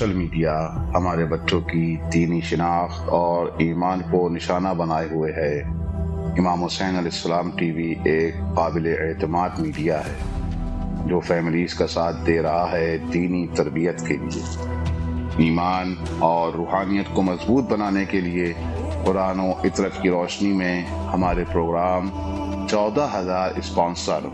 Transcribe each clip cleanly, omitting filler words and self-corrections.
Social media ہمارے بچوں کی دینی شناخت اور ایمان کو نشانہ بنائے ہوئے ہے۔ امام حسین علیہ السلام ٹی وی ایک قابل اعتماد میڈیا ہے جو فیملیز کا ساتھ دے رہا ہے دینی تربیت کے لیے، ایمان اور روحانیت کو مضبوط بنانے کے لیے۔ قرآن و عطرت کی روشنی میں ہمارے پروگرام 14,000 اسپانسر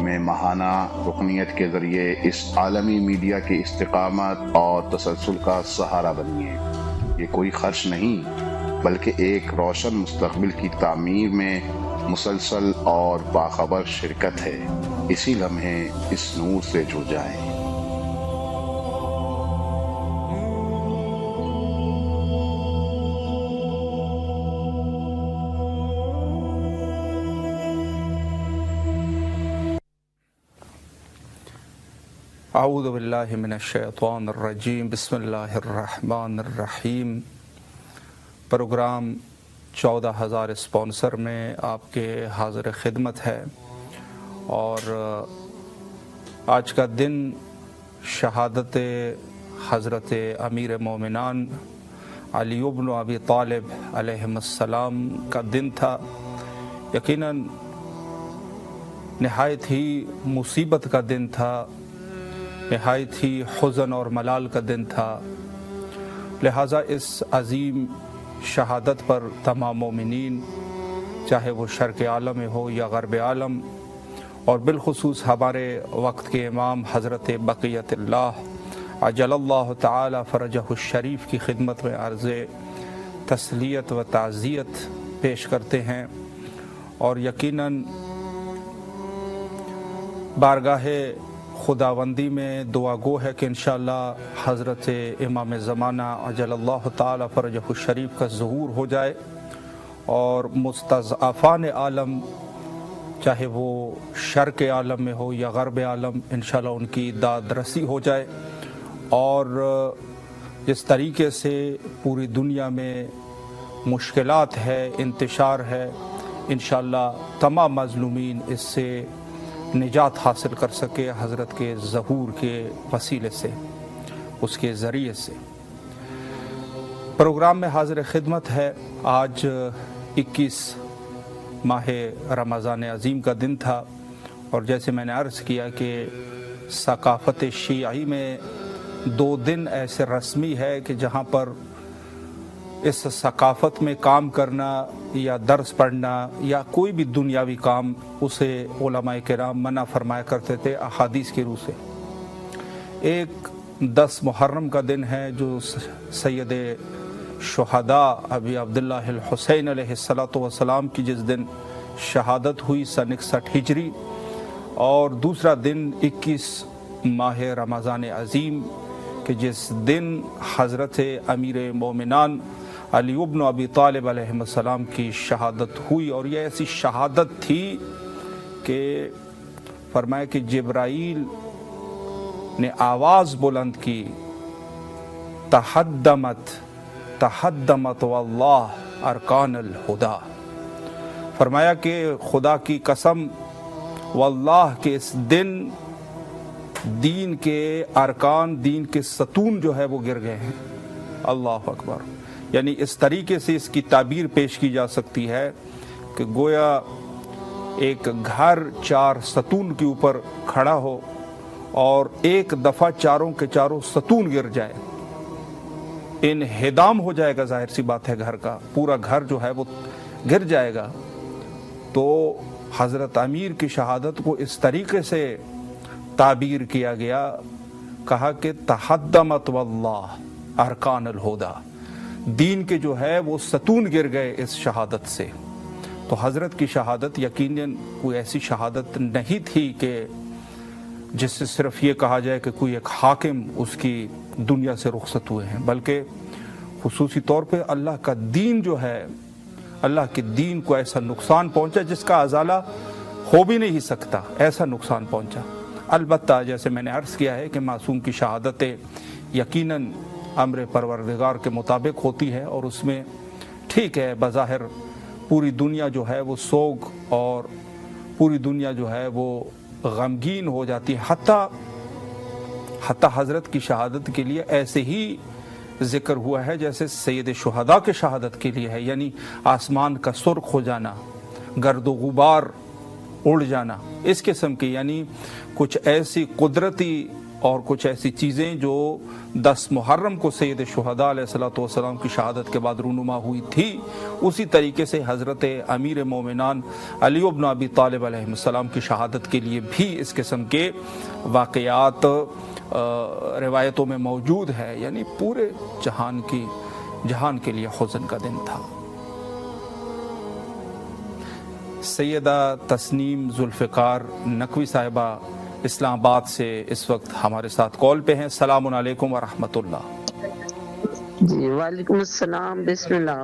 میں ماہانہ رکنیت کے ذریعے اس عالمی میڈیا کی استقامت اور تسلسل کا سہارا بنیے۔ یہ کوئی خرچ نہیں بلکہ ایک روشن مستقبل کی تعمیر میں مسلسل اور باخبر شرکت ہے۔ اسی لمحے اس نور سے جڑ جائیں۔ اعوذ باللہ من الشیطان الرجیم، بسم اللہ الرحمن الرحیم۔ پروگرام 14,000 اسپانسر میں آپ کے حاضر خدمت ہے، اور آج کا دن شہادت حضرت امیر مومنان علی بن ابی طالب علیہ السلام کا دن تھا۔ یقیناً نہایت ہی مصیبت کا دن تھا، نہایت ہی حزن اور ملال کا دن تھا۔ لہٰذا اس عظیم شہادت پر تمام مومنین، چاہے وہ شرق عالم میں ہو یا غرب عالم، اور بالخصوص ہمارے وقت کے امام حضرت بقیت اللہ عجل اللہ تعالی فرجہ الشریف کی خدمت میں عرض تسلیت و تعزیت پیش کرتے ہیں، اور یقیناً بارگاہ خداوندی میں دعا گو ہے کہ انشاءاللہ حضرت امام زمانہ عجل اللہ تعالی فرجہ الشریف کا ظہور ہو جائے، اور مستضعفان عالم، چاہے وہ شرق عالم میں ہو یا غرب عالم، انشاءاللہ ان کی داد رسی ہو جائے، اور جس طریقے سے پوری دنیا میں مشکلات ہے، انتشار ہے، انشاءاللہ تمام مظلومین اس سے نجات حاصل کر سکے حضرت کے ظہور کے وسیلے سے، اس کے ذریعے سے۔ پروگرام میں حاضر خدمت ہے۔ آج 21 ماہ رمضان عظیم کا دن تھا، اور جیسے میں نے عرض کیا کہ ثقافت شیعی میں 2 دن ایسے رسمی ہے کہ جہاں پر اس ثقافت میں کام کرنا یا درس پڑھنا یا کوئی بھی دنیاوی کام، اسے علماء کرام منع فرمایا کرتے تھے احادیث کی روح سے۔ ایک 10 محرم کا دن ہے جو سید شہداء ابی عبداللہ الحسین علیہ السلام کی جس دن شہادت ہوئی سن 61 ہجری، اور دوسرا دن 21 ماہ رمضان عظیم کہ جس دن حضرت امیر مومنان علی بن ابی طالب علیہ السلام کی شہادت ہوئی۔ اور یہ ایسی شہادت تھی کہ فرمایا کہ جبرائیل نے آواز بلند کی، تحدمت واللہ ارکان الہدا۔ فرمایا کہ خدا کی قسم، واللہ کہ اس دن دین کے ارکان، دین کے ستون جو ہے وہ گر گئے ہیں۔ اللہ اکبر۔ یعنی اس طریقے سے اس کی تعبیر پیش کی جا سکتی ہے کہ گویا ایک گھر 4 ستون کے اوپر کھڑا ہو، اور ایک دفعہ چاروں کے چاروں ستون گر جائے، انہدام ہو جائے گا، ظاہر سی بات ہے، گھر کا پورا گھر جو ہے وہ گر جائے گا۔ تو حضرت امیر کی شہادت کو اس طریقے سے تعبیر کیا گیا، کہا کہ تحدمت واللہ ارکان الہدا، دین کے جو ہے وہ ستون گر گئے اس شہادت سے۔ تو حضرت کی شہادت یقیناً کوئی ایسی شہادت نہیں تھی کہ جس سے صرف یہ کہا جائے کہ کوئی ایک حاکم اس کی دنیا سے رخصت ہوئے ہیں، بلکہ خصوصی طور پہ اللہ کا دین جو ہے، اللہ کے دین کو ایسا نقصان پہنچا جس کا ازالہ ہو بھی نہیں سکتا، ایسا نقصان پہنچا۔ البتہ جیسے میں نے عرض کیا ہے کہ معصوم کی شہادتیں یقیناً امر پروردگار کے مطابق ہوتی ہے، اور اس میں ٹھیک ہے بظاہر پوری دنیا جو ہے وہ سوگ اور پوری دنیا جو ہے وہ غمگین ہو جاتی ہے، حتیٰ حتی حضرت کی شہادت کے لیے ایسے ہی ذکر ہوا ہے جیسے سید شہداء کے شہادت کے لیے ہے، یعنی آسمان کا سرخ ہو جانا، گرد و غبار اڑ جانا، اس قسم کی، یعنی کچھ ایسی قدرتی اور کچھ ایسی چیزیں جو 10 محرم کو سید شہداء علیہ السلام کی شہادت کے بعد رونما ہوئی تھی، اسی طریقے سے حضرت امیر مومنان علی بن ابی طالب علیہ السلام کی شہادت کے لیے بھی اس قسم کے واقعات روایتوں میں موجود ہے، یعنی پورے جہان کے لیے حزن کا دن تھا۔ سیدہ تسنیم ذوالفقار نقوی صاحبہ اسلام آباد سے اس وقت ہمارے ساتھ کال پہ ہیں۔ السلام علیکم ورحمۃ اللہ۔ جی وعلیکم السلام، بسم اللہ۔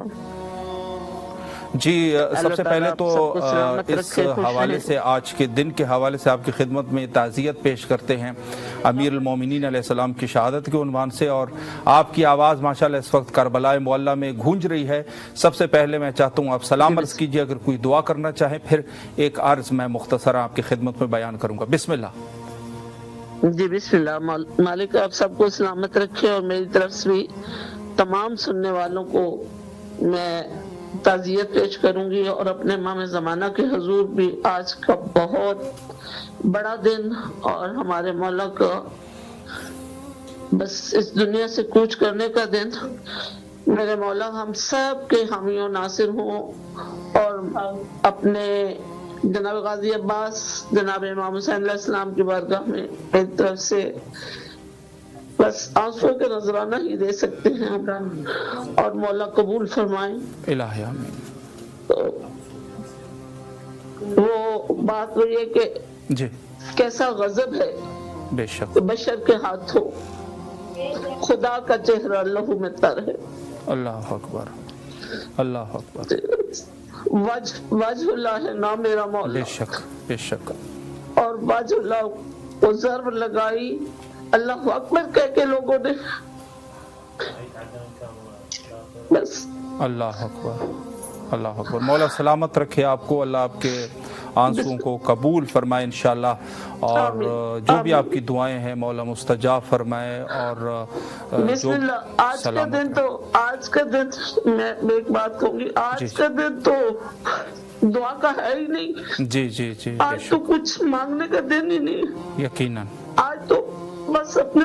جی سب سے پہلے تو اس حوالے سے آج کے دن کے حوالے سے آپ کی خدمت میں تعزیت پیش کرتے ہیں امیر المومنین علیہ السلام کی شہادت کے عنوان سے، اور آپ کی آواز ماشاءاللہ اس وقت کربلا معلیٰ میں گونج رہی ہے۔ سب سے پہلے میں چاہتا ہوں آپ سلام عرض کیجئے، اگر کوئی دعا کرنا چاہیں، پھر ایک عرض میں مختصرا آپ کی خدمت میں بیان کروں گا۔ بسم اللہ۔ جی بسم اللہ۔ مالک آپ سب کو سلامت رکھے، اور میری طرف سے بھی تمام سننے والوں کو میں تعزیت پیش کروں گی، اور اپنے امام زمانہ کے حضور بھی آج کا بہت بڑا دن اور ہمارے مولا کا بس اس دنیا سے کوچ کرنے کا دن، میرے مولا ہم سب کے حامی و ناصر ہوں، اور اپنے جناب غازی عباس جناب امام حسین علیہ السلام کی بارگاہ میں ایک طرف سے بس آنسو کے نذرانہ ہی دے سکتے ہیں، اور مولا قبول فرمائیں۔ الہی آمین۔ تو وہ بات وہی ہے کہ جی کیسا غضب ہے بے شک، کہ بشر کے ہاتھوں خدا کا چہرہ لہو میں تر ہے۔ اللہ اکبر، اللہ اکبر، وجہ اللہ ہے نا میرا مولا، بے شک بے شک، اور وجہ اللہ کو ضرب لگائی اللہ اکبر کہہ کے لوگوں نے، بس اللہ اکبر، اللہ اکبر۔ مولا سلامت رکھے آپ کو، اللہ آپ کے آنسوؤں کو قبول فرمائے انشاءاللہ، اور جو بھی آپ کی دعائیں ہیں مولا مستجاب فرمائے، اور بسم اللہ۔ آج کا دن میں ایک بات کہوں گی، آج کا دن تو دعا کا ہے ہی نہیں۔ جی جی جی، آج تو کچھ مانگنے کا دن ہی نہیں، یقیناً آج تو بس اپنے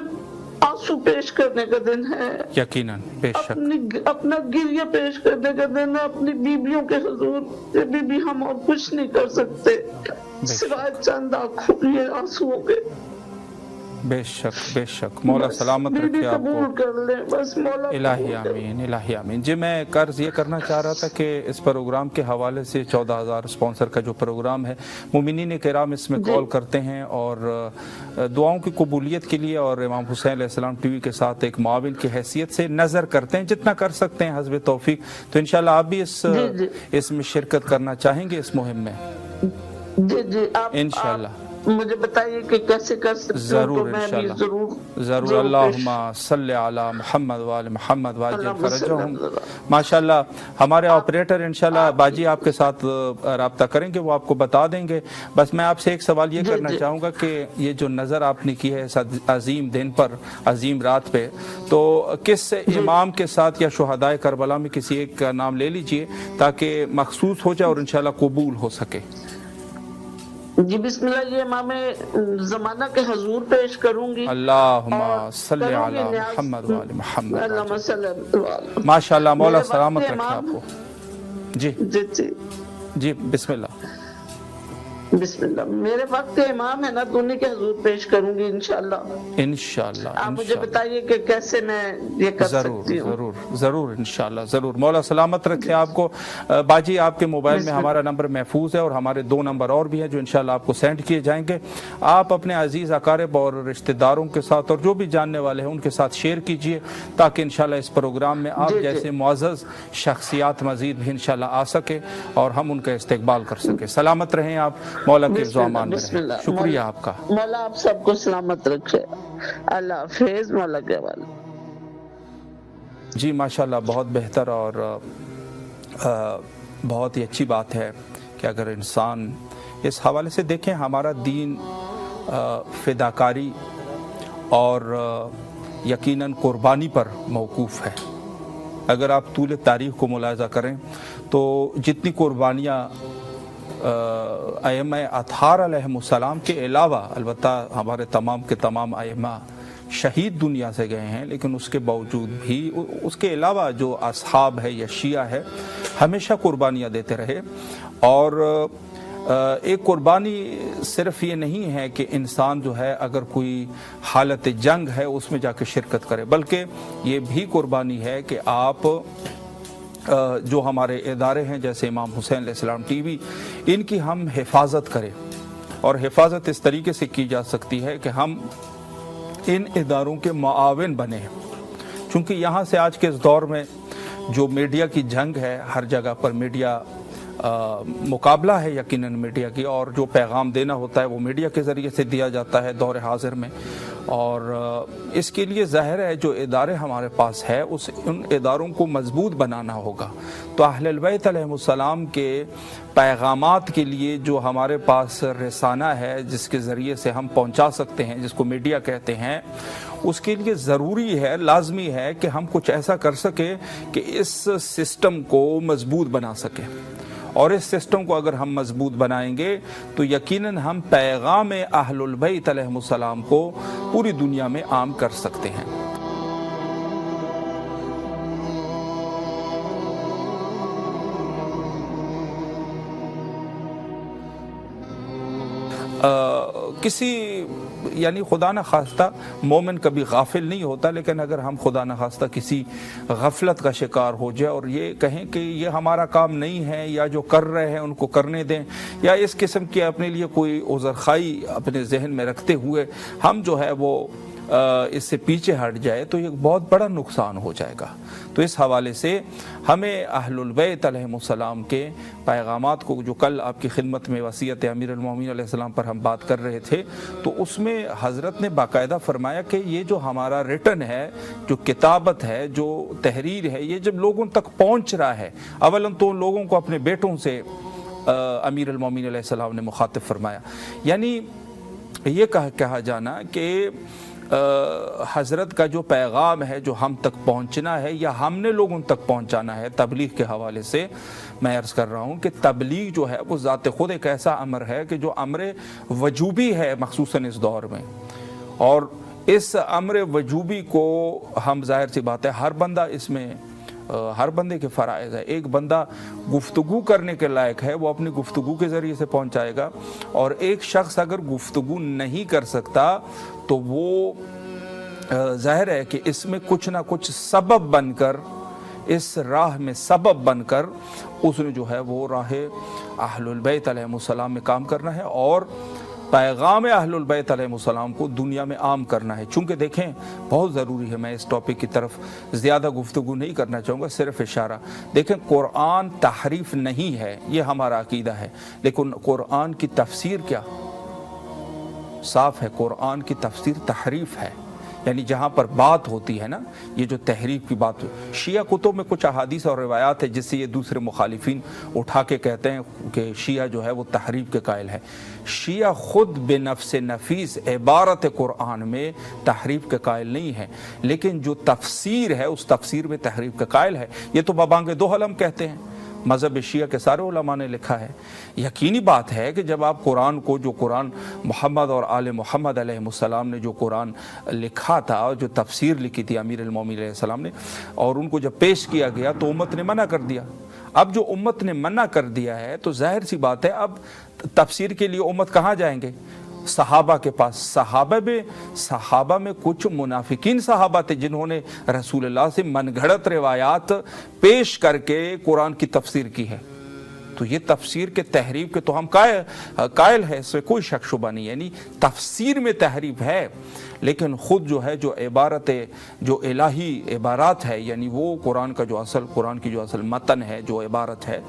آنسو پیش کرنے کا دن ہے، یقیناً، بے شک، اپنا گریہ پیش کرنے کا دن ہے اپنی بیویوں کے حضور، کہ بی بی ہم اور کچھ نہیں کر سکتے سوائے چند آنکھوں کے آنسوؤں کے۔ بے شک بے شک، مولا سلامت رکھے آپ کو، قبول کر لیں بس مولا۔ الہی آمین، الہی آمین۔ جی میں قرض یہ کرنا چاہ رہا تھا کہ اس پروگرام کے حوالے سے 14,000 اسپانسر کا جو پروگرام ہے، مومنین کرام اس میں کال کرتے ہیں اور دعاؤں کی قبولیت کے لیے، اور امام حسین علیہ السلام ٹی وی کے ساتھ ایک معاون کی حیثیت سے نظر کرتے ہیں، جتنا کر سکتے ہیں حسب توفیق۔ تو انشاءاللہ آپ بھی اس میں شرکت کرنا چاہیں گے اس مہم میں؟ جی جی، آپ انشاءاللہ مجھے بتائیے کہ کیسے کر سکتے ہوں، ضرور تو میں بھی ضرور۔ اللہم صلی علی محمد وآل محمد واجل فرجہم۔ ماشاءاللہ ہمارے آپریٹر انشاءاللہ باجی آپ کے ساتھ رابطہ کریں گے، وہ آپ کو بتا دیں گے۔ بس میں آپ سے ایک سوال یہ کرنا چاہوں گا کہ یہ جو نظر آپ نے کی ہے اس عظیم دن پر، عظیم رات پہ، تو کس امام کے ساتھ یا شہدائے کربلا میں کسی ایک کا نام لے لیجئے تاکہ مخصوص ہو جائے اور انشاءاللہ قبول ہو سکے۔ جی بسم اللہ، یہ امام زمانہ کے حضور پیش کروں گی۔ اللہم صلی علی محمد وآل محمد۔ ماشاءاللہ، مولا سلامت رکھے آپ کو۔ جی جی جی جی، بسم اللہ۔ بسم اللہ۔ میرے وقت کے امام ہے نا، تو انہیں کے حضور پیش کروں گی انشاءاللہ۔ انشاءاللہ آپ مجھے بتائیے کہ کیسے میں یہ کر سکتی ہوں۔ ضرور ضرور انشاءاللہ ضرور۔ مولا سلامت رکھے آپ کو۔ باجی آپ کے موبائل میں ہمارا نمبر محفوظ ہے، اور ہمارے 2 نمبر اور بھی ہیں جو انشاءاللہ آپ کو سینڈ کیے جائیں گے۔ آپ اپنے عزیز اقارب اور رشتہ داروں کے ساتھ اور جو بھی جاننے والے ہیں ان کے ساتھ شیئر کیجئے، تاکہ انشاءاللہ اس پروگرام میں آپ جیسے معزز شخصیات مزید بھی انشاءاللہ آ سکے اور ہم ان کا استقبال کر سکیں۔ سلامت رہیں آپ، مولا کے زمان میں رہیں۔ شکریہ آپ کا۔ مولا آپ سب کو سلامت رکھے۔ اللہ حافظ، مولا کے حوالے۔ جی ماشاءاللہ، بہت بہتر اور بہت ہی اچھی بات ہے کہ اگر انسان اس حوالے سے دیکھیں، ہمارا دین فداکاری اور یقیناً قربانی پر موقوف ہے۔ اگر آپ طول تاریخ کو ملاحظہ کریں تو جتنی قربانیاں ائمہ اطہار علیہم السلام کے علاوہ، البتہ ہمارے تمام کے تمام ائمہ شہید دنیا سے گئے ہیں، لیکن اس کے باوجود بھی اس کے علاوہ جو اصحاب ہے یا شیعہ ہے ہمیشہ قربانیاں دیتے رہے۔ اور ایک قربانی صرف یہ نہیں ہے کہ انسان جو ہے اگر کوئی حالت جنگ ہے اس میں جا کے شرکت کرے، بلکہ یہ بھی قربانی ہے کہ آپ جو ہمارے ادارے ہیں جیسے امام حسین علیہ السلام ٹی وی، ان کی ہم حفاظت کریں۔ اور حفاظت اس طریقے سے کی جا سکتی ہے کہ ہم ان اداروں کے معاون بنیں، چونکہ یہاں سے آج کے اس دور میں جو میڈیا کی جنگ ہے، ہر جگہ پر میڈیا مقابلہ ہے یقیناً میڈیا کی، اور جو پیغام دینا ہوتا ہے وہ میڈیا کے ذریعے سے دیا جاتا ہے دور حاضر میں۔ اور اس کے لیے ظاہر ہے جو ادارے ہمارے پاس ہے ان اداروں کو مضبوط بنانا ہوگا۔ تو اہل البیت علیہم السلام کے پیغامات کے لیے جو ہمارے پاس رسانہ ہے، جس کے ذریعے سے ہم پہنچا سکتے ہیں، جس کو میڈیا کہتے ہیں، اس کے لیے ضروری ہے، لازمی ہے کہ ہم کچھ ایسا کر سکیں کہ اس سسٹم کو مضبوط بنا سکیں۔ اور اس سسٹم کو اگر ہم مضبوط بنائیں گے تو یقیناً ہم پیغام اہل البیت علیہم السلام کو پوری دنیا میں عام کر سکتے ہیں۔ کسی یعنی خدا نہ خواستہ مومن کبھی غافل نہیں ہوتا، لیکن اگر ہم خدا نہ خواستہ کسی غفلت کا شکار ہو جائے اور یہ کہیں کہ یہ ہمارا کام نہیں ہے، یا جو کر رہے ہیں ان کو کرنے دیں، یا اس قسم کی اپنے لیے کوئی عذرخوائی اپنے ذہن میں رکھتے ہوئے ہم جو ہے وہ اس سے پیچھے ہٹ جائے تو یہ بہت بڑا نقصان ہو جائے گا۔ تو اس حوالے سے ہمیں اہل البیت علیہم السلام کے پیغامات کو، جو کل آپ کی خدمت میں وصیت امیر المومنین علیہ السلام پر ہم بات کر رہے تھے، تو اس میں حضرت نے باقاعدہ فرمایا کہ یہ جو ہمارا ریٹن ہے، جو کتابت ہے، جو تحریر ہے، یہ جب لوگوں تک پہنچ رہا ہے، اولاً تو ان لوگوں کو اپنے بیٹوں سے امیر المومنین علیہ السلام نے مخاطب فرمایا، یعنی یہ کہا جانا کہ حضرت کا جو پیغام ہے جو ہم تک پہنچنا ہے یا ہم نے لوگوں تک پہنچانا ہے تبلیغ کے حوالے سے، میں عرض کر رہا ہوں کہ تبلیغ جو ہے وہ ذات خود ایک ایسا امر ہے کہ جو امر وجوبی ہے مخصوصاً اس دور میں، اور اس امر وجوبی کو ہم ظاہر سی بات ہے ہر بندہ اس میں ہر بندے کے فرائض ہے۔ ایک بندہ گفتگو کرنے کے لائق ہے، وہ اپنی گفتگو کے ذریعے سے پہنچائے گا، اور ایک شخص اگر گفتگو نہیں کر سکتا تو وہ ظاہر ہے کہ اس میں کچھ نہ کچھ سبب بن کر، اس راہ میں سبب بن کر اس نے جو ہے وہ راہ اہل البیت علیہم السلام میں کام کرنا ہے، اور پیغام اہل البیت علیہ السلام کو دنیا میں عام کرنا ہے۔ چونکہ دیکھیں بہت ضروری ہے، میں اس ٹاپک کی طرف زیادہ گفتگو نہیں کرنا چاہوں گا، صرف اشارہ۔ دیکھیں قرآن تحریف نہیں ہے، یہ ہمارا عقیدہ ہے، لیکن قرآن کی تفسیر کیا صاف ہے، قرآن کی تفسیر تحریف ہے، یعنی جہاں پر بات ہوتی ہے نا، یہ جو تحریف کی بات، شیعہ کتب میں کچھ احادیث اور روایات ہے جس سے یہ دوسرے مخالفین اٹھا کے کہتے ہیں کہ شیعہ جو ہے وہ تحریف کے قائل ہے۔ شیعہ خود بنفس نفیس عبارت قرآن میں تحریف کے قائل نہیں ہے، لیکن جو تفسیر ہے اس تفسیر میں تحریف کے قائل ہے۔ یہ تو ببانگ دو حلم کہتے ہیں، مذہب شیعہ کے سارے علماء نے لکھا ہے۔ یقینی بات ہے کہ جب آپ قرآن کو، جو قرآن محمد اور آل محمد علیہ السلام نے جو قرآن لکھا تھا، جو تفسیر لکھی تھی امیر المومنین علیہ السلام نے، اور ان کو جب پیش کیا گیا تو امت نے منع کر دیا۔ اب جو امت نے منع کر دیا ہے تو ظاہر سی بات ہے اب تفسیر کے لیے امت کہاں جائیں گے؟ صحابہ کے پاس۔ صحابہ میں کچھ منافقین صحابہ تھے جنہوں نے رسول اللہ سے من گھڑت روایات پیش کر کے قرآن کی تفسیر کی ہے۔ تو یہ تفسیر کے تحریف کے تو ہم قائل ہے، اس میں کوئی شک شبہ نہیں، یعنی تفسیر میں تحریف ہے، لیکن خود جو ہے جو عبارت جو الہی عبارات ہے، یعنی وہ قرآن کا جو اصل، قرآن کی جو اصل متن ہے، جو عبارت ہے،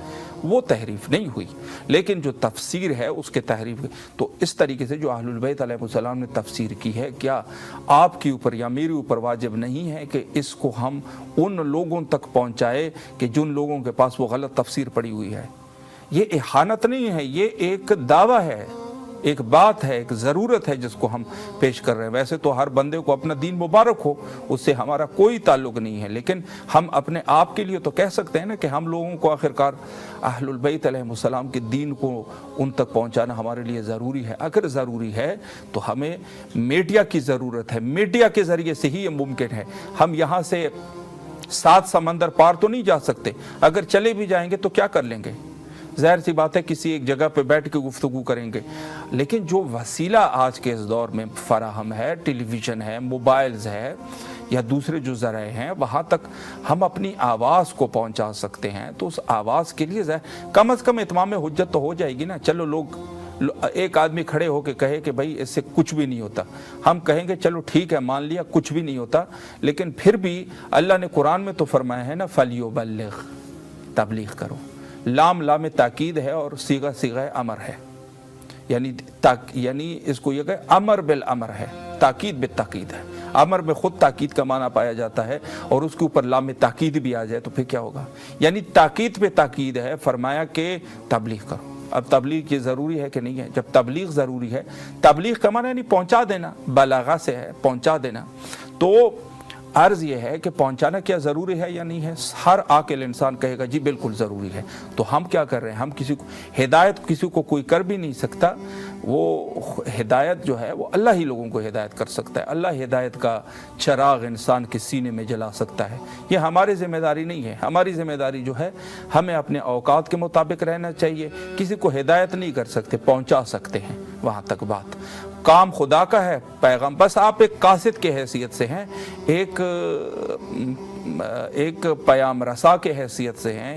وہ تحریف نہیں ہوئی، لیکن جو تفسیر ہے اس کے تحریف۔ تو اس طریقے سے جو اہل البیت علیہ السلام نے تفسیر کی ہے، کیا آپ کے اوپر یا میرے اوپر واجب نہیں ہے کہ اس کو ہم ان لوگوں تک پہنچائے کہ جن لوگوں کے پاس وہ غلط تفسیر پڑی ہوئی ہے؟ یہ احانت نہیں ہے، یہ ایک دعویٰ ہے، ایک بات ہے, ایک ضرورت ہے جس کو ہم پیش کر رہے ہیں. ویسے تو ہر بندے کو اپنا دین مبارک ہو, اس سے ہمارا کوئی تعلق نہیں ہے, لیکن ہم اپنے آپ کے لیے تو کہہ سکتے ہیں نا کہ ہم لوگوں کو آخرکار اہل البیت علیہ السلام کے دین کو ان تک پہنچانا ہمارے لیے ضروری ہے. اگر ضروری ہے تو ہمیں میڈیا کی ضرورت ہے, میڈیا کے ذریعے سے ہی یہ ممکن ہے. ہم یہاں سے 7 سمندر پار تو نہیں جا سکتے, اگر چلے بھی جائیں گے تو کیا کر لیں گے؟ ظاہر سی بات ہے کسی ایک جگہ پہ بیٹھ کے گفتگو کریں گے, لیکن جو وسیلہ آج کے اس دور میں فراہم ہے, ٹیلی ویژن ہے, موبائلز ہے یا دوسرے جو ذرائع ہیں, وہاں تک ہم اپنی آواز کو پہنچا سکتے ہیں. تو اس آواز کے لیے کم از کم اتمام حجت تو ہو جائے گی نا. چلو لوگ ایک آدمی کھڑے ہو کے کہے کہ بھائی اس سے کچھ بھی نہیں ہوتا, ہم کہیں گے چلو ٹھیک ہے مان لیا کچھ بھی نہیں ہوتا, لیکن پھر بھی اللہ نے قرآن میں تو فرمایا ہے نا فَلْيُبَلِّغْ, تبلیغ کرو. لام تاکید ہے اور صیغہ امر ہے, یعنی اس کو یہ کہ امر بالامر ہے, تاکید بالتاکید ہے. امر میں خود تاکید کا معنی پایا جاتا ہے اور اس کے اوپر لام تاکید بھی آ جائے تو پھر کیا ہوگا؟ یعنی تاکید پہ تاکید ہے. فرمایا کہ تبلیغ کرو. اب تبلیغ یہ ضروری ہے کہ نہیں ہے؟ جب تبلیغ ضروری ہے, تبلیغ کا معنی یعنی پہنچا دینا, بلاغہ سے ہے پہنچا دینا. تو عرض یہ ہے کہ پہنچانا کیا ضروری ہے یا نہیں ہے؟ ہر عاقل انسان کہے گا جی بالکل ضروری ہے. تو ہم کیا کر رہے ہیں؟ ہم کسی کو ہدایت کسی کو کوئی کر بھی نہیں سکتا. وہ ہدایت جو ہے وہ اللہ ہی لوگوں کو ہدایت کر سکتا ہے. اللہ ہدایت کا چراغ انسان کے سینے میں جلا سکتا ہے. یہ ہماری ذمہ داری نہیں ہے. ہماری ذمہ داری جو ہے ہمیں اپنے اوقات کے مطابق رہنا چاہیے. کسی کو ہدایت نہیں کر سکتے, پہنچا سکتے ہیں وہاں تک بات. کام خدا کا ہے, پیغام بس آپ ایک قاصد کی حیثیت سے ہیں, ایک پیام رسا کے حیثیت سے ہیں,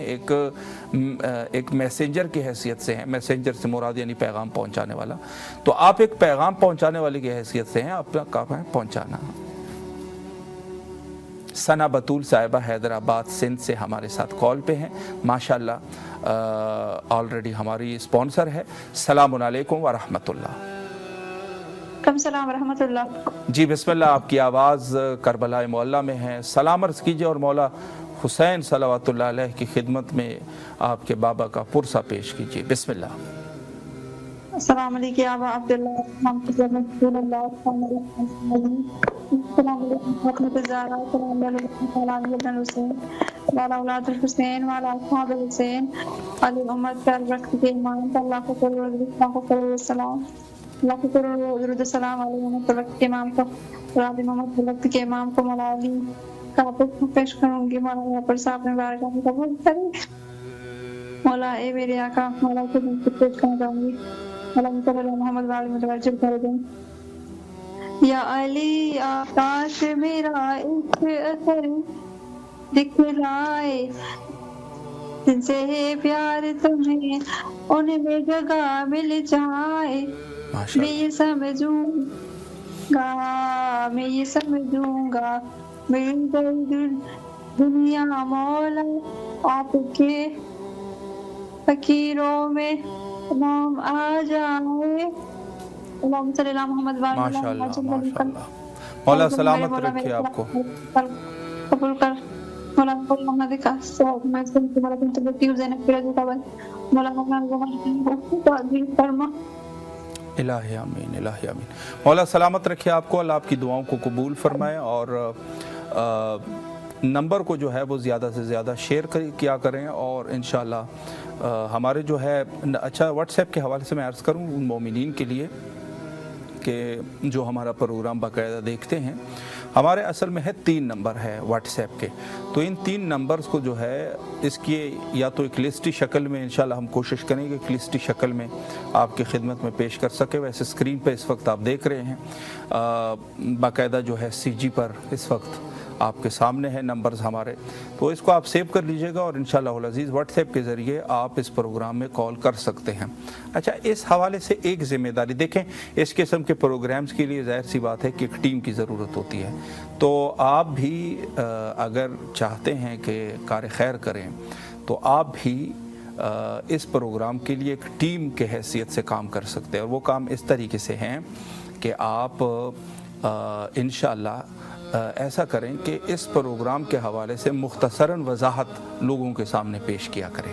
ایک میسنجر کی حیثیت سے ہیں. میسنجر سے مراد یعنی پیغام پہنچانے والا. تو آپ ایک پیغام پہنچانے والے کی حیثیت سے ہیں, اپنا کام ہے پہنچانا. ثنا بطول صاحبہ حیدرآباد سندھ سے ہمارے ساتھ کال پہ ہیں, ماشاءاللہ آلریڈی ہماری اسپانسر ہے. السلام علیکم ورحمۃ اللہ. کم سلام ورحمۃ اللہ. جی بسم اللہ, آپ کی آواز کربلا معلیٰ میں ہے. سلام عرض کیجئے اور مولا حسین صلوات اللہ علیہ کی خدمت میں آپ کے بابا کا پرسہ پیش کیجئے. بسم اللہ. السلام علیکم ابا عبداللہ, السلام علیکم رحمۃ الزہرا, السلام علیکم حسین والا اولاد الحسین والا اصحاب الحسین علی امت پر وقت کے امام اللہ کو کرو السلام, اللہ کو کرو درود السلام علیہ امت پر وقت کے امام کو, راد محمد پر وقت کے امام کو مولا علی کا پیش کروں گی. مولا یہاں پر صاحب نے بارگاہ میں قبول کرے. مولا اے میرے آقا, مولا کو پیش کرنا چاہوں گی. مولا مصطفیٰ محمد والی متوجہ کر دیں. یا علی آکاش میرا ایک اثر دکھلائے, جن سے ہے پیار تمہیں ان میں جگہ مل جائے. میں یہ سمجھوں گا میری دنیا مولا آپ کے فقیروں میں تمام آ جائے. اللہم صلی اللہ محمد ماشاءاللہ. مولا سلامت رکھے آپ کو. قبول کر مولا محمد کا سب میں سے تمہارا بنت بیٹی زینب کی رضی کا مولا محمد کو فرما. الہی آمین, الہی آمین. مولا سلامت رکھے آپ کو, اللہ آپ کی دعاؤں کو قبول فرمائے. اور نمبر کو جو ہے وہ زیادہ سے زیادہ شیئر کیا کریں, اور انشاءاللہ ہمارے جو ہے اچھا واٹس ایپ کے حوالے سے میں عرض کروں ان مومنین کے لیے کہ جو ہمارا پروگرام باقاعدہ دیکھتے ہیں, ہمارے اصل میں ہے 3 نمبر ہے واٹس ایپ کے. تو ان 3 نمبرز کو جو ہے اس کی یا تو ایک لسٹی شکل میں انشاءاللہ ہم کوشش کریں گے کہ لسٹی شکل میں آپ کی خدمت میں پیش کر سکے. ویسے اسکرین پہ اس وقت آپ دیکھ رہے ہیں, باقاعدہ جو ہے سی جی پر اس وقت آپ کے سامنے ہیں نمبرز ہمارے. تو اس کو آپ سیو کر لیجئے گا اور انشاءاللہ العزیز واٹس ایپ کے ذریعے آپ اس پروگرام میں کال کر سکتے ہیں. اچھا, اس حوالے سے ایک ذمہ داری دیکھیں, اس قسم کے پروگرامز کے لیے ظاہر سی بات ہے کہ ایک ٹیم کی ضرورت ہوتی ہے. تو آپ بھی اگر چاہتے ہیں کہ کار خیر کریں تو آپ بھی اس پروگرام کے لیے ایک ٹیم کے حیثیت سے کام کر سکتے ہیں. اور وہ کام اس طریقے سے ہیں کہ آپ انشاءاللہ ایسا کریں کہ اس پروگرام کے حوالے سے مختصراً وضاحت لوگوں کے سامنے پیش کیا کریں.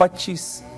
25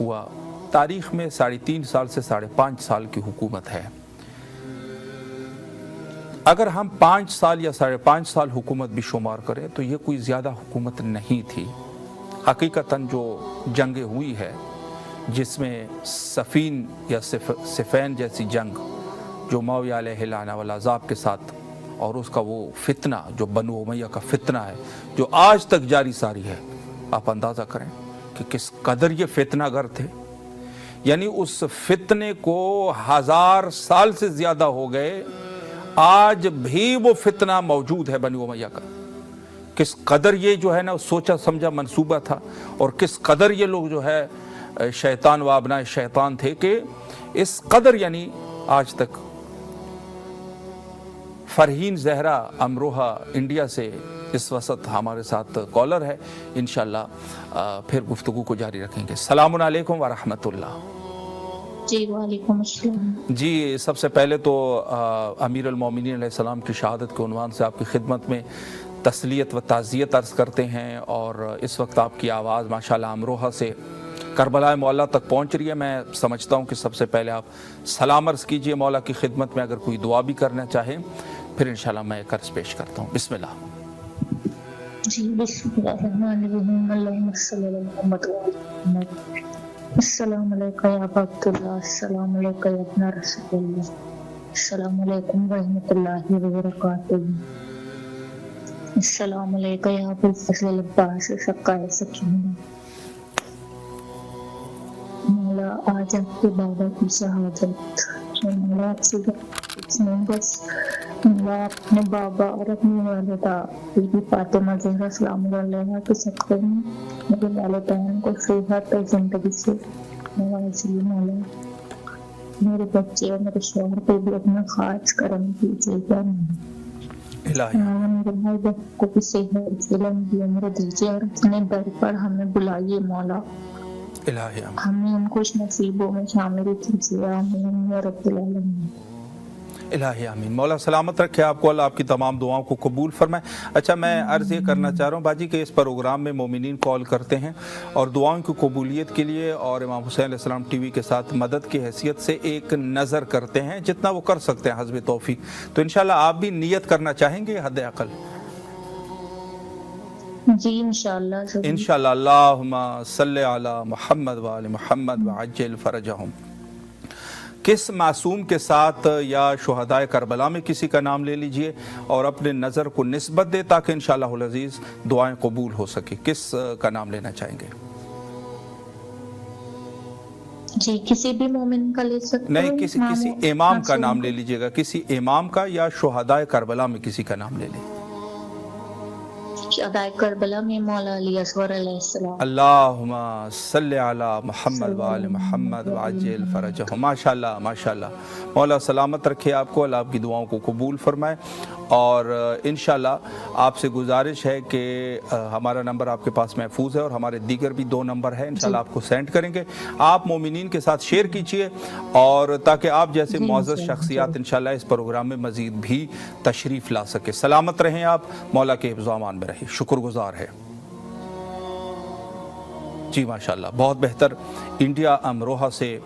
ہوا تاریخ میں 3.5 سال سے 5.5 سال کی حکومت ہے. اگر ہم 5 سال یا 5.5 سال حکومت بھی شمار کریں تو یہ کوئی زیادہ حکومت نہیں تھی. حقیقتاً جو جنگیں ہوئی ہے جس میں صفین یا صفین جیسی جنگ جو معاویہ علیہ لعنہ والاحزاب کے ساتھ، اور اس کا وہ فتنہ جو بنو امیہ کا فتنہ ہے جو آج تک جاری ساری ہے، آپ اندازہ کریں کہ کس قدر یہ فتنہ گر تھے. یعنی اس فتنے کو 1000 سال سے زیادہ ہو گئے، آج بھی وہ فتنہ موجود ہے بنو امیہ کا. کس قدر یہ جو ہے نا سوچا سمجھا منصوبہ تھا، اور کس قدر یہ لوگ جو ہے شیطان و ابناء شیطان تھے کہ اس قدر یعنی آج تک. فرحین زہرا امروہا انڈیا سے اس وقت ہمارے ساتھ کالر ہے، انشاءاللہ پھر گفتگو کو جاری رکھیں گے. السلام علیکم ورحمۃ اللہ. جی وعلیکم السلام. جی سب سے پہلے تو امیر المومنین علیہ السلام کی شہادت کے عنوان سے آپ کی خدمت میں تسلیت و تعزیت عرض کرتے ہیں، اور اس وقت آپ کی آواز ماشاءاللہ امروہا سے کربلا مولا تک پہنچ رہی ہے. میں سمجھتا ہوں کہ سب سے پہلے آپ سلام عرض کیجئے مولا کی خدمت میں، اگر کوئی دعا بھی کرنا چاہیں پھر انشاءاللہ میں ایک عرض پیش کرتا ہوں. بسم اللہ. جی بسم اللہ الرحمن الرحیم. اللہم صلی علی محمد وعلی محمد. السلام علیکم یا ابا عبداللہ، السلام علیکم یا ابن رسول اللہ، السلام علیکم ورحمۃ اللہ وبرکاتہ. السلام علیکم یا ابو الفضل عباس سقائے سکینہ. مولا آج آپ کے بابا کی شہادت مولا آپ سے بس مولا اپنے بابا اور اپنی والدہ بی بی فاطمہ زہرا سلام اللہ علیہا کے صدقے میں میرے والدین کو صحت اور زندگی سے نوازیے. مولا میرے بچے اور میرے شوہر پہ بھی اپنا خاص کرم کیجیے گا. میرے بھائی بہن کو بھی صحت علم بھی عمر دیجیے اور اپنے در پر ہمیں بلائیے. مولا ہمیں ان خوش نصیبوں میں شامل کیجیے. آمین یا رب العالمین. الہی آمین. مولا سلامت رکھے آپ کو، اللہ آپ کی تمام دعاؤں کو قبول فرمائے. اچھا میں عرض یہ کرنا چاہ رہا ہوں باجی کہ اس پروگرام میں مومنین کال کرتے ہیں اور دعاؤں کی قبولیت کے لیے اور امام حسین علیہ السلام ٹی وی کے ساتھ مدد کی حیثیت سے ایک نظر کرتے ہیں جتنا وہ کر سکتے ہیں حسب توفیق. تو انشاءاللہ آپ بھی نیت کرنا چاہیں گے حد اقل؟ جی انشاءاللہ. انشاءاللہ. اللہم صلی علی محمد و آل محمد وعجل فرجہم. کس معصوم کے ساتھ یا شہدائے کربلا میں کسی کا نام لے لیجئے اور اپنے نظر کو نسبت دے تاکہ انشاءاللہ العزیز دعائیں قبول ہو سکے. کس کا نام لینا چاہیں گے؟ جی کسی بھی مومن کا لے سکتے ہیں. نہیں، کسی امام کا نام لے لیجئے گا، کسی امام کا یا شہدائے کربلا میں کسی کا نام لے لیں. شہدائے کربلا میں مولا علی اصغر علیہ السلام. اللہم صلی علی محمد و آل محمد وعجل فرجہم. ماشاءاللہ ماشاءاللہ. مولا سلامت رکھے آپ کو، اللہ آپ کی دعاؤں کو قبول فرمائے. اور انشاءاللہ آپ سے گزارش ہے کہ ہمارا نمبر آپ کے پاس محفوظ ہے اور ہمارے دیگر بھی 2 نمبر ہیں، انشاءاللہ آپ کو سینڈ کریں گے. آپ مومنین کے ساتھ شیئر کیجئے اور تاکہ آپ جیسے معزز شخصیات انشاءاللہ اس پروگرام میں مزید بھی تشریف لا سکے. سلامت رہیں آپ، مولا کے حفظ و امان میں رہے. شکر گزار ہے. جی ماشاءاللہ بہت بہتر. انڈیا امروہا سے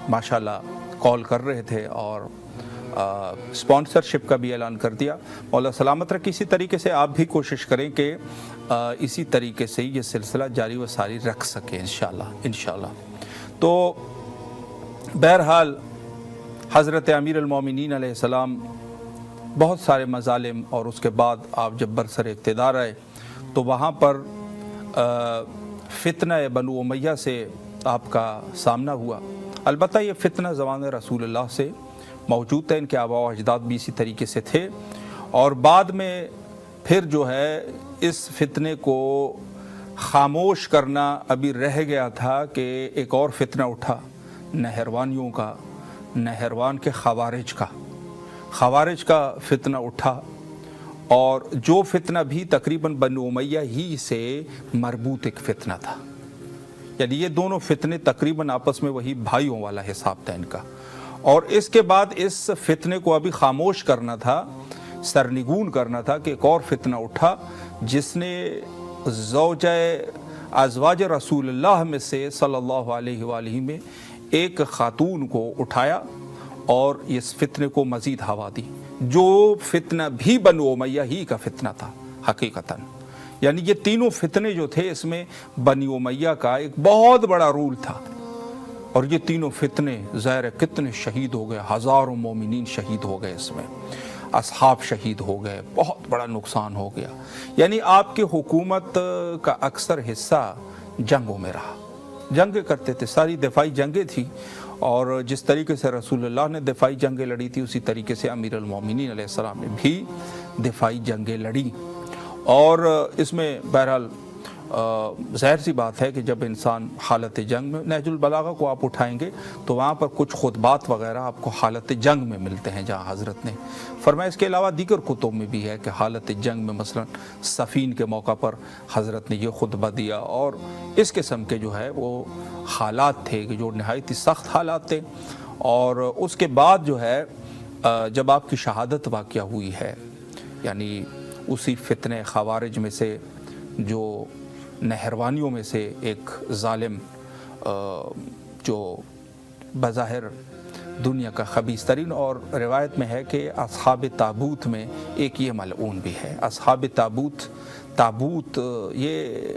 ماشاءاللہ کال کر رہے تھے اور سپانسرشپ کا بھی اعلان کر دیا. مولا سلامت رکھ. اسی طریقے سے آپ بھی کوشش کریں کہ اسی طریقے سے یہ سلسلہ جاری و ساری رکھ سکیں انشاءاللہ. تو بہرحال حضرت امیر المومنین علیہ السلام بہت سارے مظالم، اور اس کے بعد آپ جب برسر اقتدار آئے تو وہاں پر فتنہ بنو امیہ سے آپ کا سامنا ہوا. البتہ یہ فتنہ زمان رسول اللہ سے موجود تھا، ان کے آباء و اجداد بھی اسی طریقے سے تھے. اور بعد میں پھر جو ہے اس فتنے کو خاموش کرنا ابھی رہ گیا تھا کہ ایک اور فتنہ اٹھا نہروانیوں کا، نہروان کے خوارج کا فتنہ اٹھا. اور جو فتنہ بھی تقریباً بنو امیہ ہی سے مربوط ایک فتنہ تھا، یعنی یہ دونوں فتنے تقریباً آپس میں وہی بھائیوں والا حساب تھا ان کا. اور اس کے بعد اس فتنے کو ابھی خاموش کرنا تھا، سرنگون کرنا تھا کہ ایک اور فتنہ اٹھا جس نے زوجہ ازواج رسول اللہ میں سے صلی اللہ علیہ وآلہ میں ایک خاتون کو اٹھایا اور اس فتنے کو مزید ہوا دی، جو فتنہ بھی بنو امیہ ہی کا فتنہ تھا حقیقتاً. یعنی یہ تینوں فتنے جو تھے اس میں بنی امیہ کا ایک بہت بڑا رول تھا. اور یہ تینوں فتنے ظاہر کتنے شہید ہو گئے، ہزاروں مومنین شہید ہو گئے، اس میں اصحاب شہید ہو گئے، بہت بڑا نقصان ہو گیا. یعنی آپ کی حکومت کا اکثر حصہ جنگوں میں رہا، جنگیں کرتے تھے، ساری دفاعی جنگیں تھیں. اور جس طریقے سے رسول اللہ نے دفاعی جنگیں لڑی تھی اسی طریقے سے امیر المومنین علیہ السلام نے بھی دفاعی جنگیں لڑی. اور اس میں بہرحال ظاہر سی بات ہے کہ جب انسان حالت جنگ میں، نہج البلاغہ کو آپ اٹھائیں گے تو وہاں پر کچھ خطبات وغیرہ آپ کو حالت جنگ میں ملتے ہیں جہاں حضرت نے فرمایا. اس کے علاوہ دیگر کتب میں بھی ہے کہ حالت جنگ میں مثلا صفین کے موقع پر حضرت نے یہ خطبہ دیا. اور اس قسم کے جو ہے وہ حالات تھے کہ جو نہایت سخت حالات تھے. اور اس کے بعد جو ہے جب آپ کی شہادت واقعہ ہوئی ہے، یعنی اسی فتنہ خوارج میں سے جو نہروانیوں میں سے ایک ظالم جو بظاہر دنیا کا خبیث ترین، اور روایت میں ہے کہ اصحاب تابوت میں ایک یہ ملعون بھی ہے. اصحاب تابوت یہ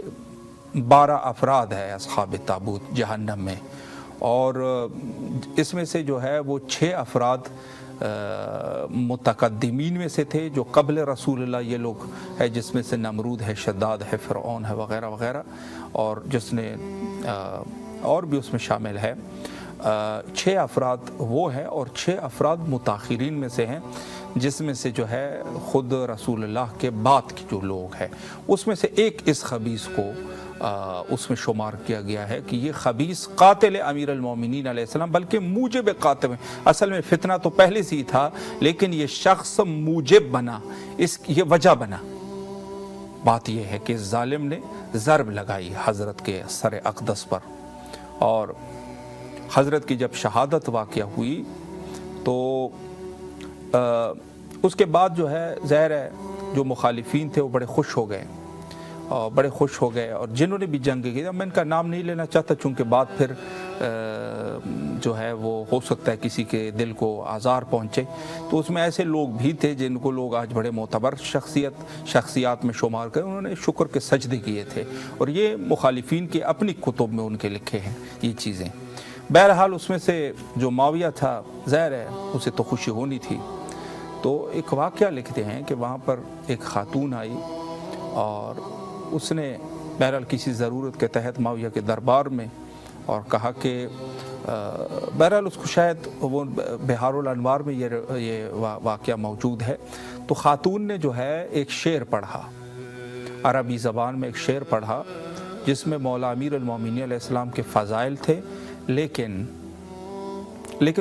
12 افراد ہے اصحاب تابوت جہنم میں. اور اس میں سے جو ہے وہ 6 افراد متقدمین میں سے تھے جو قبل رسول اللہ یہ لوگ ہے، جس میں سے نمرود ہے، شداد ہے، فرعون ہے، وغیرہ وغیرہ. اور جس نے اور بھی اس میں شامل ہے. 6 افراد وہ ہیں اور 6 افراد متاخرین میں سے ہیں، جس میں سے جو ہے خود رسول اللہ کے بعد کے جو لوگ ہیں اس میں سے ایک اس خبیث کو اس میں شمار کیا گیا ہے کہ یہ خبیث قاتل امیر المومنین علیہ السلام، بلکہ موجب قاتل میں. اصل میں فتنہ تو پہلے سے ہی تھا لیکن یہ شخص موجب بنا، یہ وجہ بنا. بات یہ ہے کہ ظالم نے ضرب لگائی حضرت کے سر اقدس پر. اور حضرت کی جب شہادت واقعہ ہوئی تو اس کے بعد جو ہے ظاہر ہے جو مخالفین تھے وہ بڑے خوش ہو گئے، اور جنہوں نے بھی جنگ کی، میں ان کا نام نہیں لینا چاہتا چونکہ بات پھر جو ہے وہ ہو سکتا ہے کسی کے دل کو آزار پہنچے. تو اس میں ایسے لوگ بھی تھے جن کو لوگ آج بڑے معتبر شخصیات میں شمار کریں، انہوں نے شکر کے سجدے کیے تھے، اور یہ مخالفین کے اپنی کتب میں ان کے لکھے ہیں یہ چیزیں. بہرحال اس میں سے جو معاویہ تھا ظاہر ہے اسے تو خوشی ہونی تھی. تو ایک واقعہ لکھتے ہیں کہ وہاں پر ایک خاتون آئی اور اس نے بہرحال کسی ضرورت کے تحت معاویہ کے دربار میں اور کہا کہ بہرحال اس کو شاید وہ بہار الانوار میں یہ واقعہ موجود ہے. تو خاتون نے جو ہے ایک شعر پڑھا، عربی زبان میں ایک شعر پڑھا جس میں مولا امیر المومنین علیہ السلام کے فضائل تھے، لیکن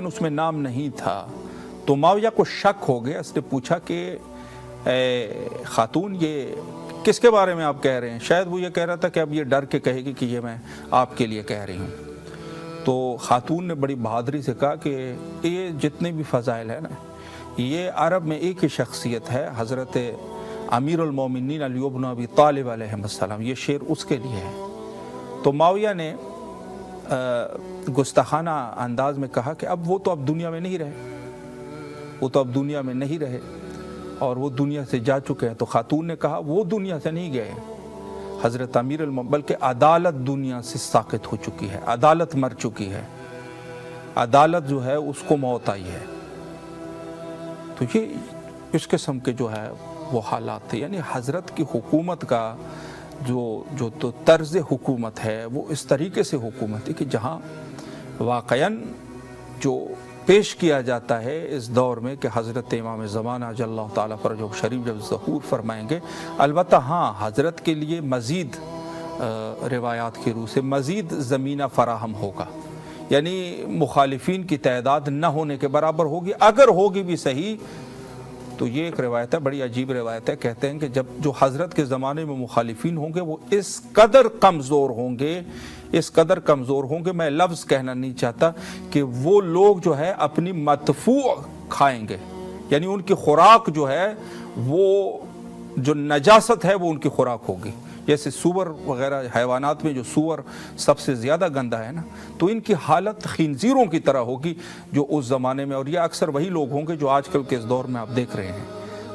اس میں نام نہیں تھا. تو معاویہ کو شک ہو گیا، اس نے پوچھا کہ اے خاتون یہ کس کے بارے میں آپ کہہ رہے ہیں؟ شاید وہ یہ کہہ رہا تھا کہ اب یہ ڈر کے کہے گی کہ یہ میں آپ کے لیے کہہ رہی ہوں. تو خاتون نے بڑی بہادری سے کہا کہ یہ جتنے بھی فضائل ہیں نا، یہ عرب میں ایک ہی شخصیت ہے، حضرت امیر المومنین علی بن ابی طالب علیہ السلام، یہ شعر اس کے لیے ہے. تو معاویہ نے گستاخانہ انداز میں کہا کہ اب وہ تو اب دنیا میں نہیں رہے، اور وہ دنیا سے جا چکے ہیں. تو خاتون نے کہا وہ دنیا سے نہیں گئے حضرت امیر بلکہ عدالت دنیا سے ساقط ہو چکی ہے، عدالت مر چکی ہے، عدالت جو ہے اس کو موت آئی ہے. تو یہ اس قسم کے جو ہے وہ حالات تھے. یعنی حضرت کی حکومت کا جو تو طرز حکومت ہے وہ اس طریقے سے حکومت ہے کہ جہاں واقعاً جو پیش کیا جاتا ہے اس دور میں کہ حضرت امام زمانہ جل اللہ تعالیٰ پر جو شریف جب ظہور فرمائیں گے، البتہ ہاں حضرت کے لیے مزید روایات کی روح سے مزید زمینہ فراہم ہوگا. یعنی مخالفین کی تعداد نہ ہونے کے برابر ہوگی، اگر ہوگی بھی صحیح. تو یہ ایک روایت ہے، بڑی عجیب روایت ہے. کہتے ہیں کہ جب جو حضرت کے زمانے میں مخالفین ہوں گے وہ اس قدر کمزور ہوں گے، میں لفظ کہنا نہیں چاہتا، کہ وہ لوگ جو ہے اپنی مدفوع کھائیں گے. یعنی ان کی خوراک جو ہے وہ جو نجاست ہے وہ ان کی خوراک ہوگی. جیسے سور وغیرہ حیوانات میں جو سور سب سے زیادہ گندا ہے نا، تو ان کی حالت خنزیروں کی طرح ہوگی جو اس زمانے میں، اور یہ اکثر وہی لوگ ہوں گے جو آج کل کے اس دور میں آپ دیکھ رہے ہیں،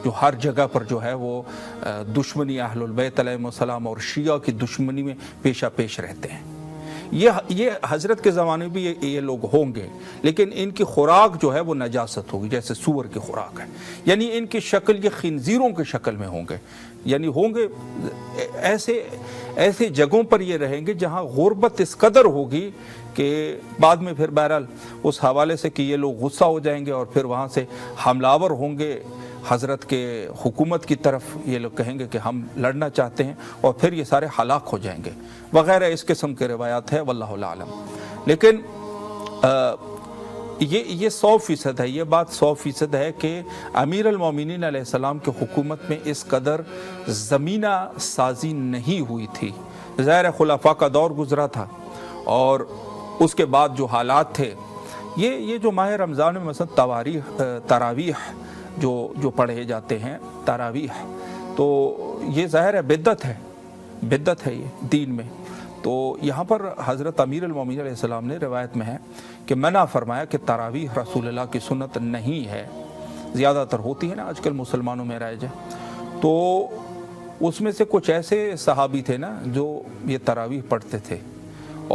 جو ہر جگہ پر جو ہے وہ دشمنی اہل البیت علیہ السلام اور شیعہ کی دشمنی میں پیشہ پیش رہتے ہیں۔ یہ حضرت کے زمانے میں بھی یہ لوگ ہوں گے، لیکن ان کی خوراک جو ہے وہ نجاست ہوگی، جیسے سور کی خوراک ہے، یعنی ان کی شکل یہ خنزیروں کی شکل میں ہوں گے، یعنی ہوں گے ایسے جگہوں پر یہ رہیں گے جہاں غربت اس قدر ہوگی کہ بعد میں پھر بہرحال اس حوالے سے کہ یہ لوگ غصہ ہو جائیں گے اور پھر وہاں سے حملہ آور ہوں گے حضرت کے حکومت کی طرف، یہ لوگ کہیں گے کہ ہم لڑنا چاہتے ہیں، اور پھر یہ سارے ہلاک ہو جائیں گے وغیرہ اس قسم کے روایات ہے، واللہ اعلم۔ لیکن یہ 100% ہے، یہ بات 100% ہے کہ امیر المومنین علیہ السلام کی حکومت میں اس قدر زمینہ سازی نہیں ہوئی تھی۔ ظاہر خلفاء کا دور گزرا تھا، اور اس کے بعد جو حالات تھے، یہ جو ماہ رمضان میں مثلا تراویح جو پڑھے جاتے ہیں تراویح، تو یہ ظاہر ہے بدعت ہے یہ دین میں۔ تو یہاں پر حضرت امیر المومنین علیہ السلام نے روایت میں ہے کہ منع فرمایا کہ تراویح رسول اللہ کی سنت نہیں ہے، زیادہ تر ہوتی ہے نا آج کل مسلمانوں میں رائج ہے۔ تو اس میں سے کچھ ایسے صحابی تھے نا جو یہ تراویح پڑھتے تھے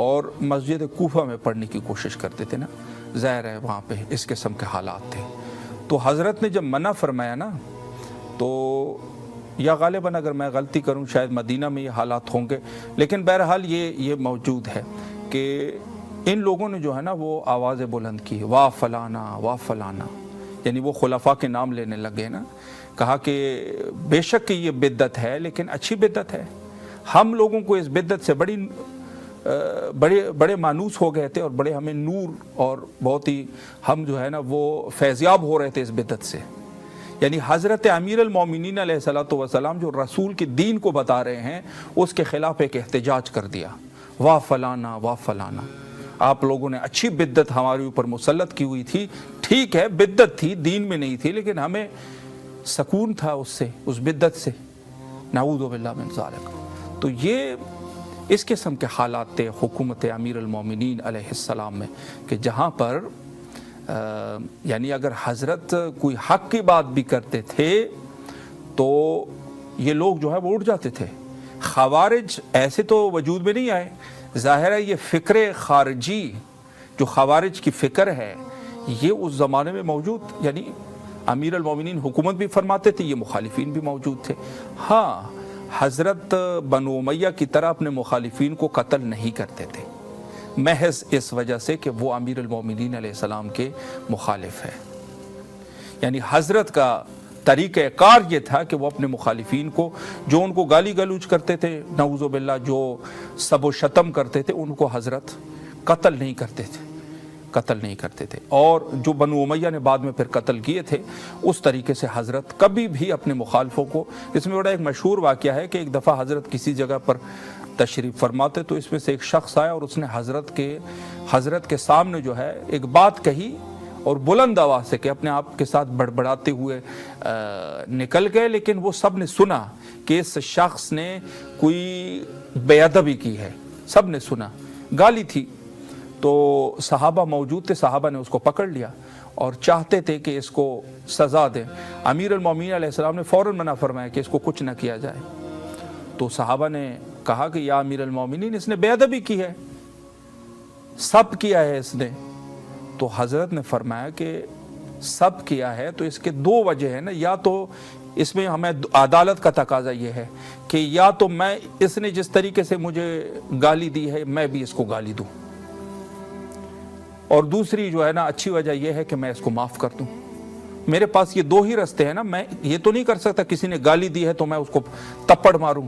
اور مسجد کوفہ میں پڑھنے کی کوشش کرتے تھے نا، ظاہر ہے وہاں پہ اس قسم کے حالات تھے۔ تو حضرت نے جب منع فرمایا نا، تو یا غالباً اگر میں غلطی کروں شاید مدینہ میں یہ حالات ہوں گے، لیکن بہرحال یہ موجود ہے کہ ان لوگوں نے جو ہے نا وہ آوازیں بلند کی، واہ فلانا واہ فلانا، یعنی وہ خلفاء کے نام لینے لگے نا، کہا کہ بے شک کہ یہ بدعت ہے لیکن اچھی بدعت ہے، ہم لوگوں کو اس بدعت سے بڑے مانوس ہو گئے تھے، اور بڑے ہمیں نور اور بہت ہی ہم جو ہے نا وہ فیضیاب ہو رہے تھے اس بدعت سے۔ یعنی حضرت امیر المومنین علیہ السلام جو رسول کے دین کو بتا رہے ہیں، اس کے خلاف ایک احتجاج کر دیا، واہ فلانا واہ فلانا، آپ لوگوں نے اچھی بدعت ہمارے اوپر مسلط کی ہوئی تھی، ٹھیک ہے بدعت تھی، دین میں نہیں تھی، لیکن ہمیں سکون تھا اس بدعت سے، نعوذ باللہ من ذالک۔ تو یہ اس قسم کے حالات تھے حکومت امیر المومنین علیہ السلام میں، کہ جہاں پر یعنی اگر حضرت کوئی حق کی بات بھی کرتے تھے تو یہ لوگ جو ہے وہ اٹھ جاتے تھے۔ خوارج ایسے تو وجود میں نہیں آئے، ظاہر ہے یہ فکر خارجی جو خوارج کی فکر ہے یہ اس زمانے میں موجود، یعنی امیر المومنین حکومت بھی فرماتے تھے، یہ مخالفین بھی موجود تھے۔ ہاں حضرت بنو امیہ کی طرح اپنے مخالفین کو قتل نہیں کرتے تھے، محض اس وجہ سے کہ وہ امیر المومنین علیہ السلام کے مخالف ہے۔ یعنی حضرت کا طریقہ کار یہ تھا کہ وہ اپنے مخالفین کو، جو ان کو گالی گلوچ کرتے تھے نعوذ باللہ، جو سب و شتم کرتے تھے، ان کو حضرت قتل نہیں کرتے تھے، اور جو بنو امیہ نے بعد میں پھر قتل کیے تھے، اس طریقے سے حضرت کبھی بھی اپنے مخالفوں کو، اس میں بڑا ایک مشہور واقعہ ہے کہ ایک دفعہ حضرت کسی جگہ پر تشریف فرماتے تو اس میں سے ایک شخص آیا اور اس نے حضرت کے سامنے جو ہے ایک بات کہی، اور بلند آواز سے کہ اپنے آپ کے ساتھ بڑبڑاتے ہوئے نکل گئے، لیکن وہ سب نے سنا کہ اس شخص نے کوئی بے ادبی کی ہے، سب نے سنا، گالی تھی۔ تو صحابہ موجود تھے، صحابہ نے اس کو پکڑ لیا اور چاہتے تھے کہ اس کو سزا دیں۔ امیر المومنین علیہ السلام نے فوراً منع فرمایا کہ اس کو کچھ نہ کیا جائے۔ تو صحابہ نے کہا کہ یا امیر المومنین، اس نے بے ادبی کی ہے، سب کیا ہے اس نے۔ تو حضرت نے فرمایا کہ سب کیا ہے تو اس کے دو وجہ ہیں نا، یا تو اس میں ہمیں عدالت کا تقاضا یہ ہے کہ یا تو میں اس نے جس طریقے سے مجھے گالی دی ہے میں بھی اس کو گالی دوں، اور دوسری جو ہے نا اچھی وجہ یہ ہے کہ میں اس کو معاف کر دوں۔ میرے پاس یہ دو ہی رستے ہیں نا، میں یہ تو نہیں کر سکتا کسی نے گالی دی ہے تو میں اس کو تپڑ ماروں،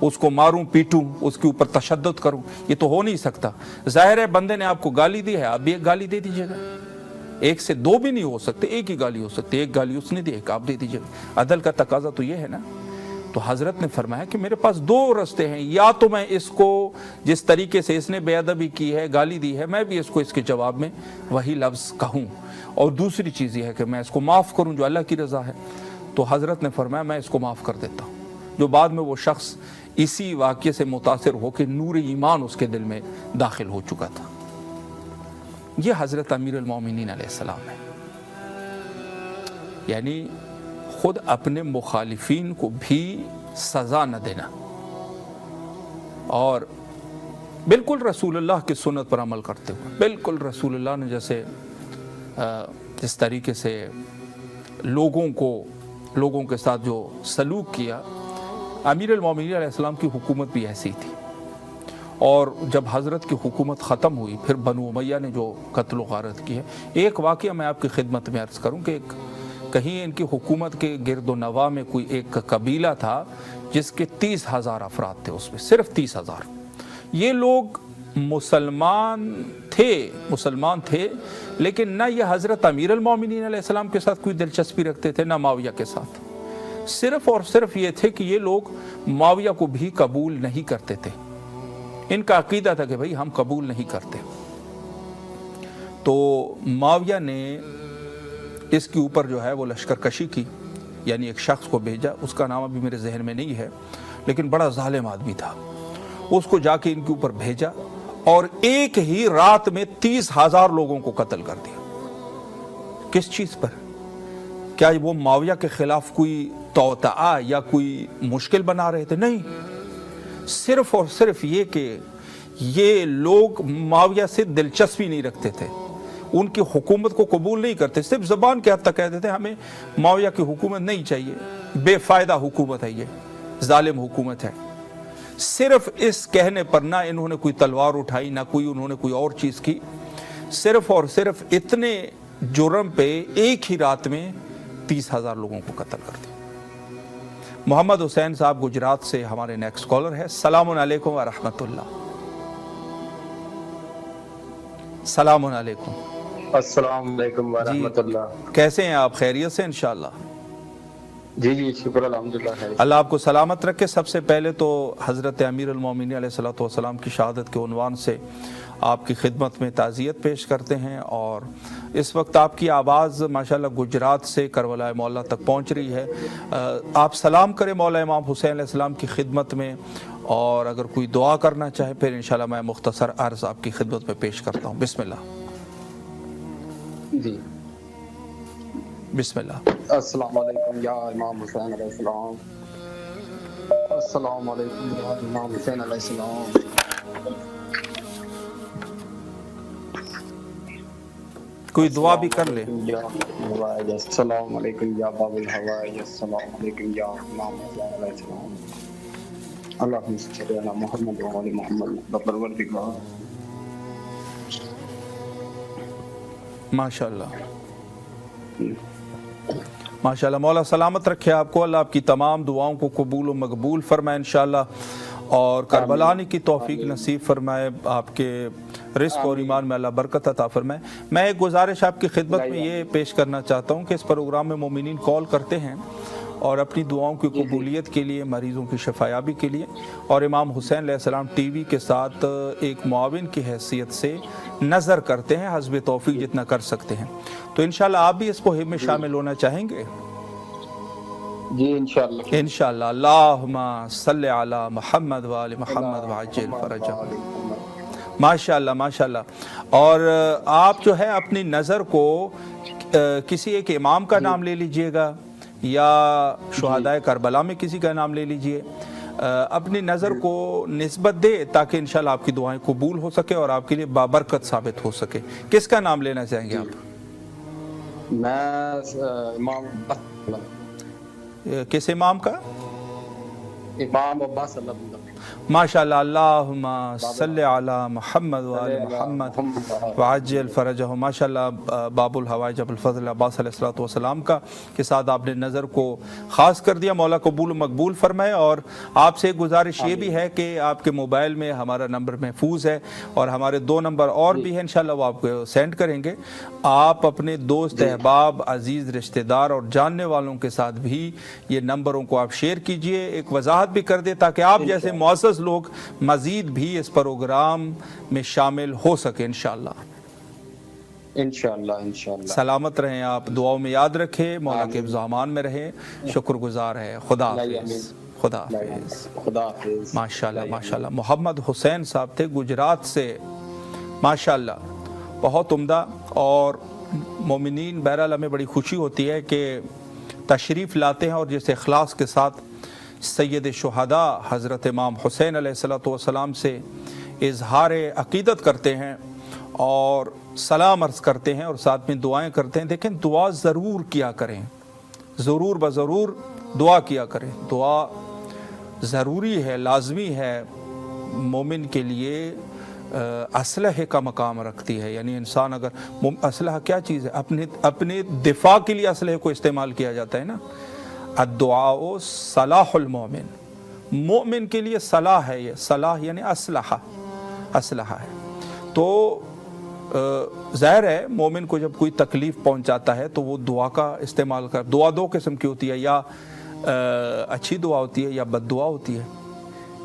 اس کو ماروں پیٹوں، اس کے اوپر تشدد کروں، یہ تو ہو نہیں سکتا۔ ظاہر ہے بندے نے آپ کو گالی دی ہے، آپ بھی ایک گالی دے دیجیے گا، ایک سے دو بھی نہیں ہو سکتے، ایک ہی گالی ہو سکتی، ایک گالی اس نے دی، ایک آپ دے دیجیے گا، عدل کا تقاضا تو یہ ہے نا۔ تو حضرت نے فرمایا کہ میرے پاس دو رستے ہیں، یا تو میں اس کو جس طریقے سے اس نے بے ادبی کی ہے، گالی دی ہے، میں بھی اس کو اس کے جواب میں وہی لفظ کہوں، اور دوسری چیز یہ ہے کہ میں اس کو معاف کروں جو اللہ کی رضا ہے۔ تو حضرت نے فرمایا میں اس کو معاف کر دیتا ہوں۔ جو بعد میں وہ شخص اسی واقعے سے متاثر ہو کے نور ایمان اس کے دل میں داخل ہو چکا تھا۔ یہ حضرت امیر المومنین علیہ السلام ہے، یعنی خود اپنے مخالفین کو بھی سزا نہ دینا اور بالکل رسول اللہ کی سنت پر عمل کرتے ہوئے، بالکل رسول اللہ نے جس طریقے سے لوگوں کے ساتھ جو سلوک کیا، امیر المومنین علیہ السلام کی حکومت بھی ایسی تھی۔ اور جب حضرت کی حکومت ختم ہوئی، پھر بنو امیہ نے جو قتل و غارت کی ہے، ایک واقعہ میں آپ کی خدمت میں عرض کروں کہ کہیں ان کی حکومت کے گرد و نواح میں کوئی ایک قبیلہ تھا جس کے 30,000 افراد تھے، اس میں صرف 30,000۔ یہ لوگ مسلمان تھے لیکن نہ یہ حضرت امیر المومنین علیہ السلام کے ساتھ کوئی دلچسپی رکھتے تھے، نہ معاویہ کے ساتھ، صرف اور صرف یہ تھے کہ یہ لوگ معاویہ کو بھی قبول نہیں کرتے تھے۔ ان کا عقیدہ تھا کہ بھئی ہم قبول نہیں کرتے۔ تو معاویہ نے اس کے اوپر جو ہے وہ لشکر کشی کی، یعنی ایک شخص کو بھیجا، اس کا نام ابھی میرے ذہن میں نہیں ہے لیکن بڑا ظالم آدمی تھا، اس کو جا کے ان کے اوپر بھیجا اور ایک ہی رات میں 30,000 لوگوں کو قتل کر دیا۔ کس چیز پر؟ کیا وہ معاویہ کے خلاف کوئی توطئہ یا کوئی مشکل بنا رہے تھے؟ نہیں، صرف اور صرف یہ کہ یہ لوگ معاویہ سے دلچسپی نہیں رکھتے تھے، ان کی حکومت کو قبول نہیں کرتے، صرف زبان کے حد تک کہتے تھے ہمیں معاویہ کی حکومت نہیں چاہیے، بے فائدہ حکومت ہے، یہ ظالم حکومت ہے۔ صرف اس کہنے پر نہ انہوں نے کوئی تلوار اٹھائی، نہ انہوں نے کوئی اور چیز کی، صرف اور صرف اتنے جرم پہ ایک ہی رات میں 30,000 لوگوں کو قتل کر دیا۔ محمد حسین صاحب گجرات سے ہمارے نیکسٹ کالر ہے۔ السلام علیکم ورحمۃ اللہ۔ السلام علیکم۔ السلام علیکم ورحمۃ اللہ۔ کیسے ہیں آپ؟ خیریت سے انشاءاللہ؟ جی شکر الحمدللہ خیر۔ اللہ آپ کو سلامت رکھے۔ سب سے پہلے تو حضرت امیر المومنین علیہ السلام کی شہادت کے عنوان سے آپ کی خدمت میں تعزیت پیش کرتے ہیں، اور اس وقت آپ کی آواز ماشاءاللہ گجرات سے کربلا مولا تک پہنچ رہی ہے۔ آپ سلام کریں مولا امام حسین علیہ السلام کی خدمت میں، اور اگر کوئی دعا کرنا چاہے پھر انشاءاللہ میں مختصر عرض آپ کی خدمت میں پیش کرتا ہوں۔ بسم اللہ۔ جی بسم اللہ۔ السلام علیکم یا امام حسین علیہ السلام۔ السلام علیکم یا امام حسین علیہ السلام۔ کوئی دعا بھی کر لے۔ السلام علیکم یا باب الحوائج، السلام علیکم یا امام حسین علیہ السلام۔ اللہم صلی علی محمد و علی محمد پروردگار۔ ماشاءاللہ ماشاءاللہ، مولا سلامت رکھے آپ کو، اللہ آپ کی تمام دعاؤں کو قبول و مقبول فرمائے انشاءاللہ، اور کربلا آنے کی توفیق نصیب فرمائے، آپ کے رزق اور ایمان میں اللہ برکت عطا فرمائے۔ میں ایک گزارش آپ کی خدمت میں یہ پیش کرنا چاہتا ہوں کہ اس پروگرام میں مومنین کال کرتے ہیں اور اپنی دعاؤں کی قبولیت کے لیے، مریضوں کی شفایابی کے لیے، اور امام حسین علیہ السلام ٹی وی کے ساتھ ایک معاون کی حیثیت سے نظر کرتے ہیں، حسب توفیق جتنا کر سکتے ہیں۔ تو انشاءاللہ آپ بھی اس مہم میں شامل ہونا چاہیں گے؟ جی انشاءاللہ انشاءاللہ۔ اللہم صلی علی محمد و آل محمد وعجل فرجہم۔ ماشاءاللہ ماشاءاللہ۔ اور آپ جو ہے اپنی نظر کو کسی ایک امام کا نام لے لیجئے گا یا شہدائے کربلا میں کسی کا نام لے لیجئے، اپنی نظر کو نسبت دے تاکہ انشاءاللہ آپ کی دعائیں قبول ہو سکے اور آپ کے لیے بابرکت ثابت ہو سکے۔ کس کا نام لینا چاہیں گے آپ؟ میں امام کس امام کا؟ امام عباس اللہ۔ ماشاءاللہ۔ اللہم صلی علی محمد و آل محمد وعجل فرجہ۔ ماشاءاللہ، باب الحوائج ابو الفضل عباس علیہ السلام کا کے ساتھ آپ نے نظر کو خاص کر دیا، مولا قبول و مقبول فرمائے۔ اور آپ سے گزارش یہ بھی ہے کہ آپ کے موبائل میں ہمارا نمبر محفوظ ہے اور ہمارے 2 نمبر اور بھی ہیں، انشاءاللہ وہ آپ کو سینڈ کریں گے۔ آپ اپنے دوست احباب، عزیز رشتہ دار اور جاننے والوں کے ساتھ بھی یہ نمبروں کو آپ شیئر کیجئے، ایک وضاحت بھی کر دیں تاکہ آپ جیسے معزز لوگ مزید بھی اس پروگرام میں شامل ہو سکے انشاءاللہ۔ انشاءاللہ۔ سلامت رہیں آپ، دعاؤں میں یاد رکھیں، مولا کے ابزامان میں رہیں، شکر گزار ہے۔ خدا حافظ۔ خدا حافظ. خدا حافظ. ماشاءاللہ ماشاءاللہ. محمد حسین صاحب تھے گجرات سے, ماشاءاللہ بہت عمدہ. اور مومنین بہرحال ہمیں بڑی خوشی ہوتی ہے کہ تشریف لاتے ہیں اور جس اخلاص کے ساتھ سید شہداء حضرت امام حسین علیہ السلام سے اظہار عقیدت کرتے ہیں اور سلام عرض کرتے ہیں اور ساتھ میں دعائیں کرتے ہیں. دیکھیں دعا ضرور کیا کریں, ضرور بضرور دعا کیا کریں. دعا ضروری ہے, لازمی ہے, مومن کے لیے اسلحے کا مقام رکھتی ہے. یعنی انسان اگر اسلحہ کیا چیز ہے, اپنے دفاع کے لیے اسلحے کو استعمال کیا جاتا ہے نا. الدعاء صلاح المومن, مومن کے لیے صلاح ہے. یہ صلاح یعنی اسلحہ ہے. تو ظاہر ہے مومن کو جب کوئی تکلیف پہنچاتا ہے تو وہ دعا کا استعمال کر. دعا دو قسم کی ہوتی ہے, یا اچھی دعا ہوتی ہے یا بد دعا ہوتی ہے,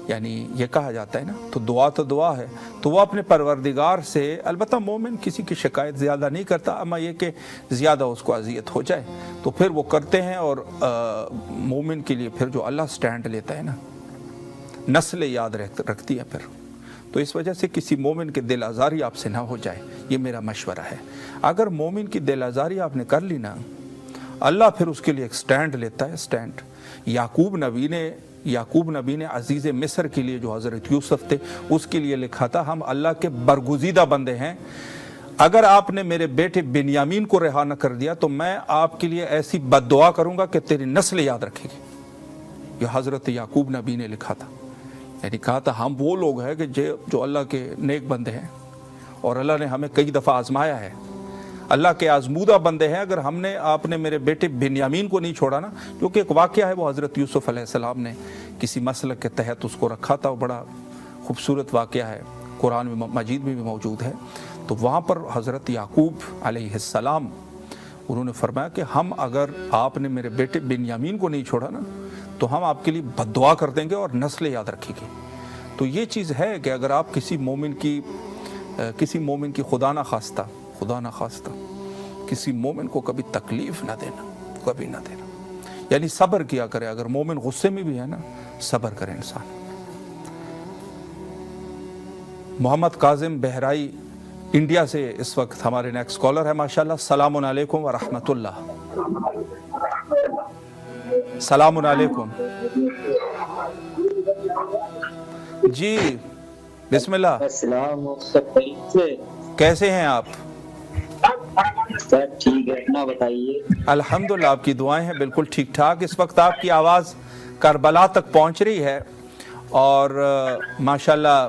یعنی یہ کہا جاتا ہے نا. تو دعا ہے تو وہ اپنے پروردگار سے, البتہ مومن کسی کی شکایت زیادہ نہیں کرتا, اما یہ کہ زیادہ اس کو اذیت ہو جائے تو پھر وہ کرتے ہیں. اور مومن کے لیے پھر جو اللہ سٹینڈ لیتا ہے نا, نسل یاد رکھتی ہے پھر. تو اس وجہ سے کسی مومن کے دل آزاری آپ سے نہ ہو جائے, یہ میرا مشورہ ہے. اگر مومن کی دل آزاری آپ نے کر لی نا, اللہ پھر اس کے لیے ایک سٹینڈ لیتا ہے. سٹینڈ یعقوب نبی نے عزیز مصر کے لیے جو حضرت یوسف تھے اس کے لیے لکھا تھا, ہم اللہ کے برگزیدہ بندے ہیں, اگر آپ نے میرے بیٹے بنیامین کو رہا نہ کر دیا تو میں آپ کے لیے ایسی بد دعا کروں گا کہ تیری نسل یاد رکھے گی. یہ حضرت یعقوب نبی نے لکھا تھا. یعنی کہا تھا ہم وہ لوگ ہیں کہ جو اللہ کے نیک بندے ہیں اور اللہ نے ہمیں کئی دفعہ آزمایا ہے, اللہ کے آزمودہ بندے ہیں. اگر آپ نے میرے بیٹے بنیامین کو نہیں چھوڑا نا, جو کہ ایک واقعہ ہے, وہ حضرت یوسف علیہ السلام نے کسی مسلک کے تحت اس کو رکھا تھا, وہ بڑا خوبصورت واقعہ ہے, قرآن مجید میں بھی موجود ہے. تو وہاں پر حضرت یعقوب علیہ السلام انہوں نے فرمایا کہ اگر آپ نے میرے بیٹے بنیامین کو نہیں چھوڑا نا تو ہم آپ کے لیے بد دعا کر دیں گے اور نسل یاد رکھے گی. تو یہ چیز ہے کہ اگر آپ کسی مومن کی خدا نخواستہ کسی مومن کو کبھی تکلیف نہ دینا, یعنی صبر کیا کرے. اگر مومن غصے میں بھی ہے نا, صبر کرے انسان. محمد کاظم بہرائی انڈیا سے اس وقت ہمارے نیکسٹ کالر ہے. ماشاءاللہ. السلام علیکم ورحمۃ اللہ. السلام علیکم. جی بسم اللہ. کیسے ہیں آپ؟ سر ٹھیک ہے, اپنا بتائیے. الحمدللہ, آپ کی دعائیں ہیں بالکل ٹھیک ٹھاک. اس وقت آپ کی آواز کربلا تک پہنچ رہی ہے اور ماشاءاللہ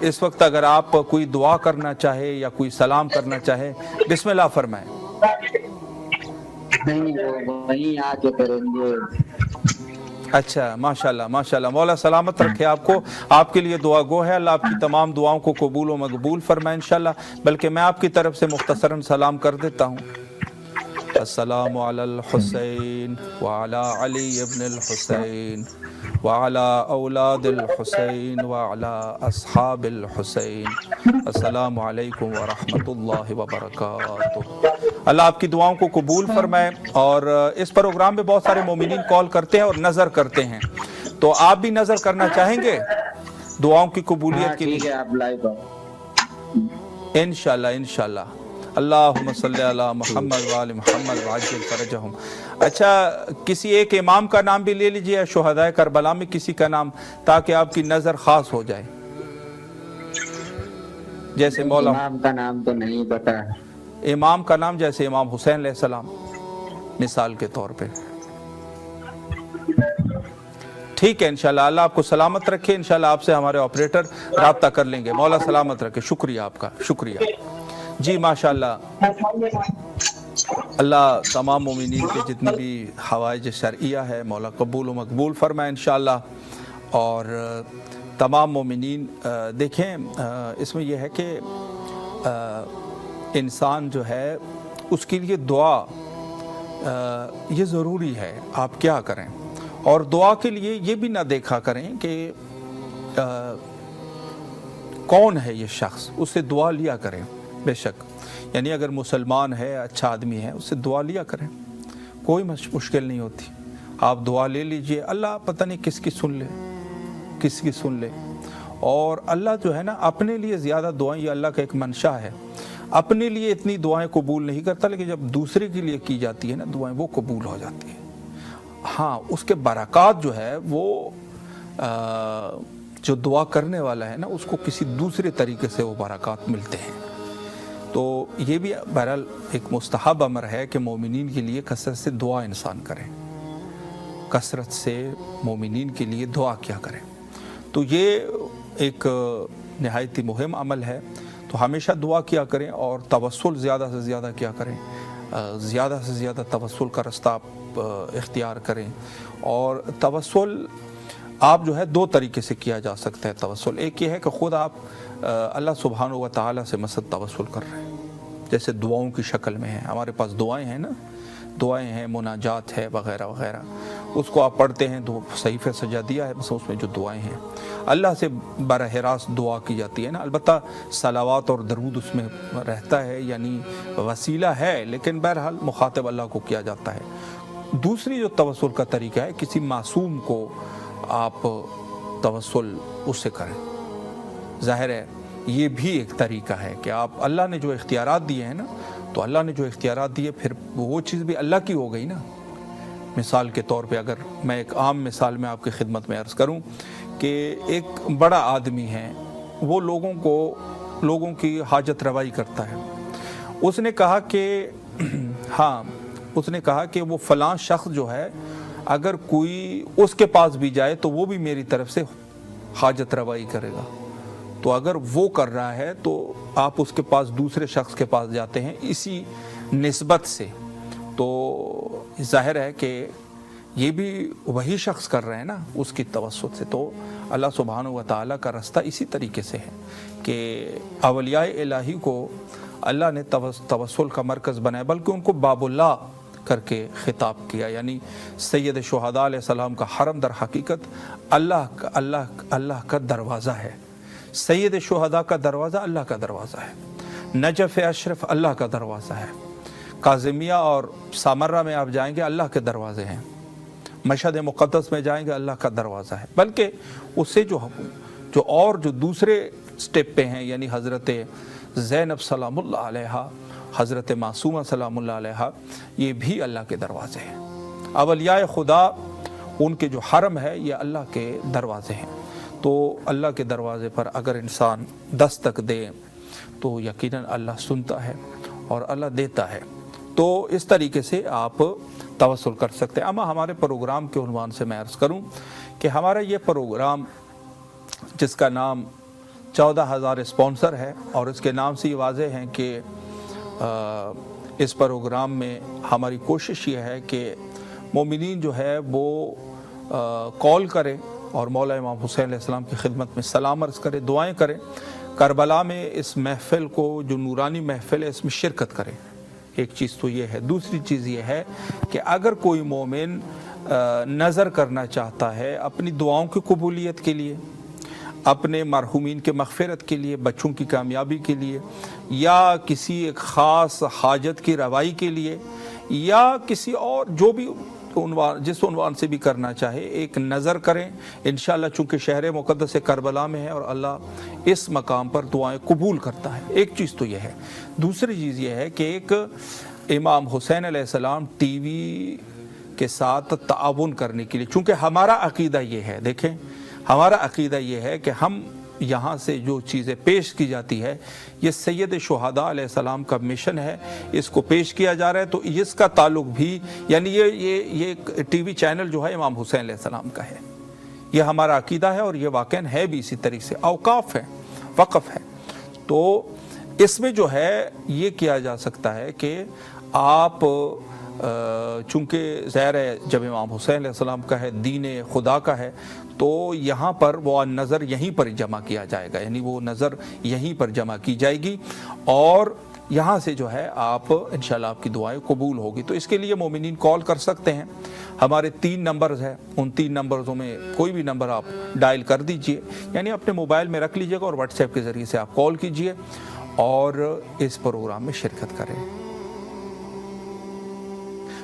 اس وقت اگر آپ کوئی دعا کرنا چاہے یا کوئی سلام کرنا چاہے, بسم اللہ فرمائیں. نہیں وہیں آ کے کریں گے. اچھا ماشاءاللہ ماشاءاللہ. مولا سلامت رکھے آپ کو, آپ کے لیے دعا گو ہے. اللہ آپ کی تمام دعاؤں کو قبول و مقبول فرمائے انشاءاللہ. بلکہ میں آپ کی طرف سے مختصراً سلام کر دیتا ہوں. السلام علی الحسین وعلی علی ابن الحسین وعلی اولاد الحسین وعلی اصحاب الحسین. السلام علیکم ورحمۃ اللہ وبرکاتہ. اللہ آپ کی دعاؤں کو قبول فرمائے. اور اس پروگرام میں بہت سارے مومنین کال کرتے ہیں اور نظر کرتے ہیں, تو آپ بھی نظر کرنا چاہیں گے دعاؤں کی قبولیت کے لیے؟ انشاءاللہ. اللہم صلی علی محمد وآل محمد وعجل فرجہم. اچھا, کسی ایک امام کا نام بھی لے لیجئے, شہدائے کربلا میں کسی کا نام, تاکہ آپ کی نظر خاص ہو جائے. جیسے مولا امام کا نام تو نہیں پتا. امام کا نام جیسے امام حسین علیہ السلام مثال کے طور پہ. ٹھیک ہے انشاءاللہ. اللہ آپ کو سلامت رکھے. انشاءاللہ آپ سے ہمارے آپریٹر رابطہ کر لیں گے. مولا سلامت رکھے. شکریہ آپ کا, شکریہ. جی ماشاءاللہ. اللہ تمام مومنین کے جتنی بھی حوائج شرعیہ ہے مولا قبول و مقبول فرمائے انشاءاللہ. اور تمام مومنین دیکھیں, اس میں یہ ہے کہ انسان جو ہے اس کے لیے دعا یہ ضروری ہے. آپ کیا کریں, اور دعا کے لیے یہ بھی نہ دیکھا کریں کہ کون ہے یہ شخص, اس سے دعا لیا کریں. بے شک یعنی اگر مسلمان ہے, اچھا آدمی ہے, اس سے دعا لیا کریں, کوئی مشکل نہیں ہوتی. آپ دعا لے لیجئے، اللہ پتہ نہیں کس کی سن لے. اور اللہ جو ہے نا اپنے لیے زیادہ دعائیں، یہ اللہ کا ایک منشا ہے، اپنے لیے اتنی دعائیں قبول نہیں کرتا، لیکن جب دوسرے کے لیے کی جاتی ہے نا دعائیں، وہ قبول ہو جاتی ہیں. ہاں اس کے برکات جو ہے وہ جو دعا کرنے والا ہے نا اس کو کسی دوسرے طریقے سے وہ برکات ملتے ہیں. تو یہ بھی بہرحال ایک مستحب امر ہے کہ مومنین کے لیے کثرت سے دعا انسان کرے، کثرت سے مومنین کے لیے دعا کیا کرے. تو یہ ایک نہایت ہی مہم عمل ہے. تو ہمیشہ دعا کیا کریں اور توسل زیادہ سے زیادہ کیا کریں، زیادہ سے زیادہ توسل کا رستہ آپ اختیار کریں. اور توسل آپ جو ہے دو طریقے سے کیا جا سکتا ہے. توسل ایک یہ ہے کہ خود آپ اللہ سبحانہ و تعالیٰ سے مثلا توسل کر رہے ہیں، جیسے دعاؤں کی شکل میں ہیں. ہمارے پاس دعائیں ہیں نا، دعائیں ہیں، مناجات ہے وغیرہ وغیرہ، اس کو آپ پڑھتے ہیں. تو صحیفہ سجا دیا ہے بس اس میں جو دعائیں ہیں اللہ سے براہ راست دعا کی جاتی ہے نا. البتہ صلوات اور درود اس میں رہتا ہے، یعنی وسیلہ ہے، لیکن بہرحال مخاطب اللہ کو کیا جاتا ہے. دوسری جو توسل کا طریقہ ہے، کسی معصوم کو آپ توسل اس سے کریں. ظاہر ہے یہ بھی ایک طریقہ ہے کہ آپ اللہ نے جو اختیارات دیے ہیں نا، تو اللہ نے جو اختیارات دیے پھر وہ چیز بھی اللہ کی ہو گئی نا. مثال کے طور پہ اگر میں ایک عام مثال میں آپ کی خدمت میں عرض کروں کہ ایک بڑا آدمی ہے، وہ لوگوں کی حاجت روائی کرتا ہے. اس نے کہا کہ وہ فلاں شخص جو ہے اگر کوئی اس کے پاس بھی جائے تو وہ بھی میری طرف سے حاجت روائی کرے گا. تو اگر وہ کر رہا ہے تو آپ اس کے پاس دوسرے شخص کے پاس جاتے ہیں اسی نسبت سے، تو ظاہر ہے کہ یہ بھی وہی شخص کر رہے ہیں نا اس کی توسط سے. تو اللہ سبحانہ و تعالیٰ کا رستہ اسی طریقے سے ہے کہ اولیاء الہی کو اللہ نے توسل کا مرکز بنایا، بلکہ ان کو باب اللہ کر کے خطاب کیا. یعنی سید شہداء علیہ السلام کا حرم در حقیقت اللہ کا دروازہ ہے. سید شہداء کا دروازہ اللہ کا دروازہ ہے. نجف اشرف اللہ کا دروازہ ہے. کاظمیہ اور سامرہ میں آپ جائیں گے اللہ کے دروازے ہیں. مشہد مقدس میں جائیں گے اللہ کا دروازہ ہے. بلکہ اس سے جو دوسرے سٹیپ پہ ہیں، یعنی حضرت زینب سلام اللہ علیہا، حضرت معصومہ سلام اللہ علیہا، یہ بھی اللہ کے دروازے ہیں. اولیاء خدا ان کے جو حرم ہے یہ اللہ کے دروازے ہیں. تو اللہ کے دروازے پر اگر انسان دستک دے تو یقیناً اللہ سنتا ہے اور اللہ دیتا ہے. تو اس طریقے سے آپ توسل کر سکتے ہیں. اما ہمارے پروگرام کے عنوان سے میں عرض کروں کہ ہمارا یہ پروگرام جس کا نام 14,000 اسپانسر ہے، اور اس کے نام سے یہ واضح ہے کہ اس پروگرام میں ہماری کوشش یہ ہے کہ مومنین جو ہے وہ کال کریں اور مولا امام حسین علیہ السلام کی خدمت میں سلام عرض کریں، دعائیں کریں. کربلا میں اس محفل کو جو نورانی محفل ہے اس میں شرکت کریں. ایک چیز تو یہ ہے. دوسری چیز یہ ہے کہ اگر کوئی مومن نظر کرنا چاہتا ہے اپنی دعاؤں کی قبولیت کے لیے، اپنے مرحومین کے مغفرت کے لیے، بچوں کی کامیابی کے لیے، یا کسی ایک خاص حاجت کی روائی کے لیے، یا کسی اور جو بھی جس عنوان سے بھی کرنا چاہے، ایک نظر کریں. انشاءاللہ چونکہ شہر مقدس کربلا میں ہے اور اللہ اس مقام پر دعائیں قبول کرتا ہے. ایک چیز تو یہ ہے. دوسری چیز یہ ہے کہ ایک امام حسین علیہ السلام ٹی وی کے ساتھ تعاون کرنے کے لیے، چونکہ ہمارا عقیدہ یہ ہے، دیکھیں ہمارا عقیدہ یہ ہے کہ ہم یہاں سے جو چیزیں پیش کی جاتی ہے یہ سید شہداء علیہ السلام کا مشن ہے، اس کو پیش کیا جا رہا ہے. تو اس کا تعلق بھی، یعنی یہ ٹی وی چینل جو ہے امام حسین علیہ السلام کا ہے. یہ ہمارا عقیدہ ہے اور یہ واقعاً ہے بھی اسی طریقے سے. اوقاف ہے، وقف ہے. تو اس میں جو ہے یہ کیا جا سکتا ہے کہ آپ چونکہ ظاہر ہے جب امام حسین علیہ السلام کا ہے، دین خدا کا ہے، تو یہاں پر وہ نظر یہیں پر جمع کیا جائے گا، یعنی وہ نظر یہیں پر جمع کی جائے گی اور یہاں سے جو ہے آپ انشاءاللہ آپ کی دعائیں قبول ہوگی. تو اس کے لیے مومنین کال کر سکتے ہیں. ہمارے 3 نمبرز ہیں، ان 3 نمبرزوں میں کوئی بھی نمبر آپ ڈائل کر دیجئے، یعنی اپنے موبائل میں رکھ لیجئے گا اور واٹس ایپ کے ذریعے سے آپ کال کیجئے اور اس پروگرام میں شرکت کریں.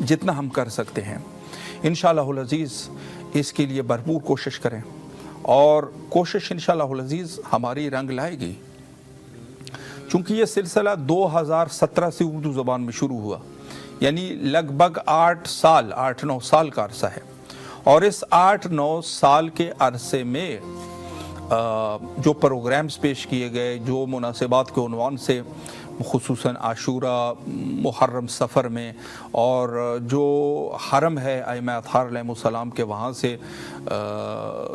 جتنا ہم کر سکتے ہیں انشاءاللہ العزیز اس کے لیے بھرپور کوشش کریں، اور کوشش انشاءاللہ العزیز ہماری رنگ لائے گی، چونکہ یہ سلسلہ 2017 سے اردو زبان میں شروع ہوا، یعنی لگ بھگ 8-9 سال کا عرصہ ہے، اور اس 8-9 سال کے عرصے میں جو پروگرامز پیش کیے گئے، جو مناسبات کے عنوان سے خصوصاً عاشوراء، محرم سفر میں، اور جو حرم ہے ائمہ اطہار علیہم السلام کے وہاں سے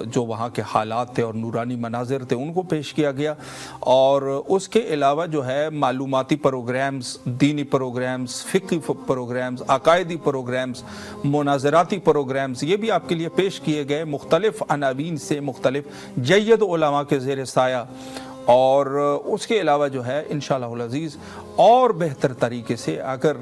جو وہاں کے حالات تھے اور نورانی مناظر تھے ان کو پیش کیا گیا، اور اس کے علاوہ جو ہے معلوماتی پروگرامز، دینی پروگرامز، فقہی پروگرامز، عقائدی پروگرامز، مناظراتی پروگرامز، یہ بھی آپ کے لیے پیش کیے گئے مختلف عناوین سے، مختلف جید علماء کے زیر سایہ، اور اس کے علاوہ جو ہے انشاءاللہ العزیز اور بہتر طریقے سے اگر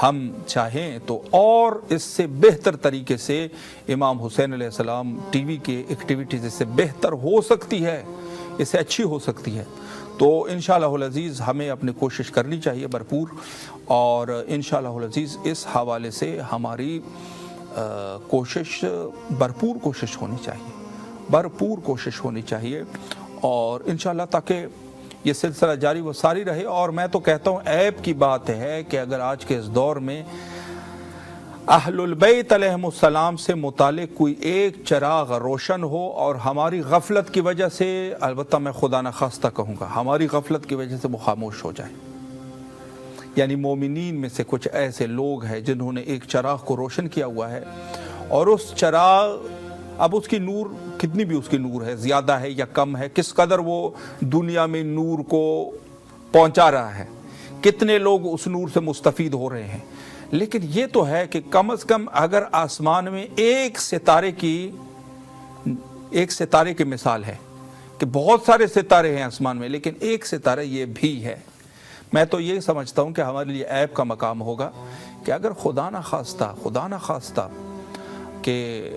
ہم چاہیں تو اور اس سے بہتر طریقے سے امام حسین علیہ السلام ٹی وی کے ایکٹیویٹیز اس سے بہتر ہو سکتی ہے، اس سے اچھی ہو سکتی ہے، تو انشاءاللہ العزیز ہمیں اپنی کوشش کرنی چاہیے بھرپور، اور انشاءاللہ العزیز اس حوالے سے ہماری کوشش بھرپور کوشش ہونی چاہیے، بھرپور کوشش ہونی چاہیے، اور انشاءاللہ تاکہ یہ سلسلہ جاری و ساری رہے۔ اور میں تو کہتا ہوں عیب کی بات ہے کہ اگر آج کے اس دور میں اہل البیت علیہم السلام سے متعلق کوئی ایک چراغ روشن ہو اور ہماری غفلت کی وجہ سے، البتہ میں خدا نخواستہ کہوں گا، ہماری غفلت کی وجہ سے وہ خاموش ہو جائے، یعنی مومنین میں سے کچھ ایسے لوگ ہیں جنہوں نے ایک چراغ کو روشن کیا ہوا ہے، اور اس چراغ اب اس کی نور کتنی بھی اس کی نور ہے، زیادہ ہے یا کم ہے، کس قدر وہ دنیا میں نور کو پہنچا رہا ہے، کتنے لوگ اس نور سے مستفید ہو رہے ہیں، لیکن یہ تو ہے کہ کم از کم اگر آسمان میں ایک ستارے کی مثال ہے، کہ بہت سارے ستارے ہیں آسمان میں لیکن ایک ستارہ یہ بھی ہے، میں تو یہ سمجھتا ہوں کہ ہمارے لیے عیب کا مقام ہوگا کہ اگر خدا نہ خواستہ کہ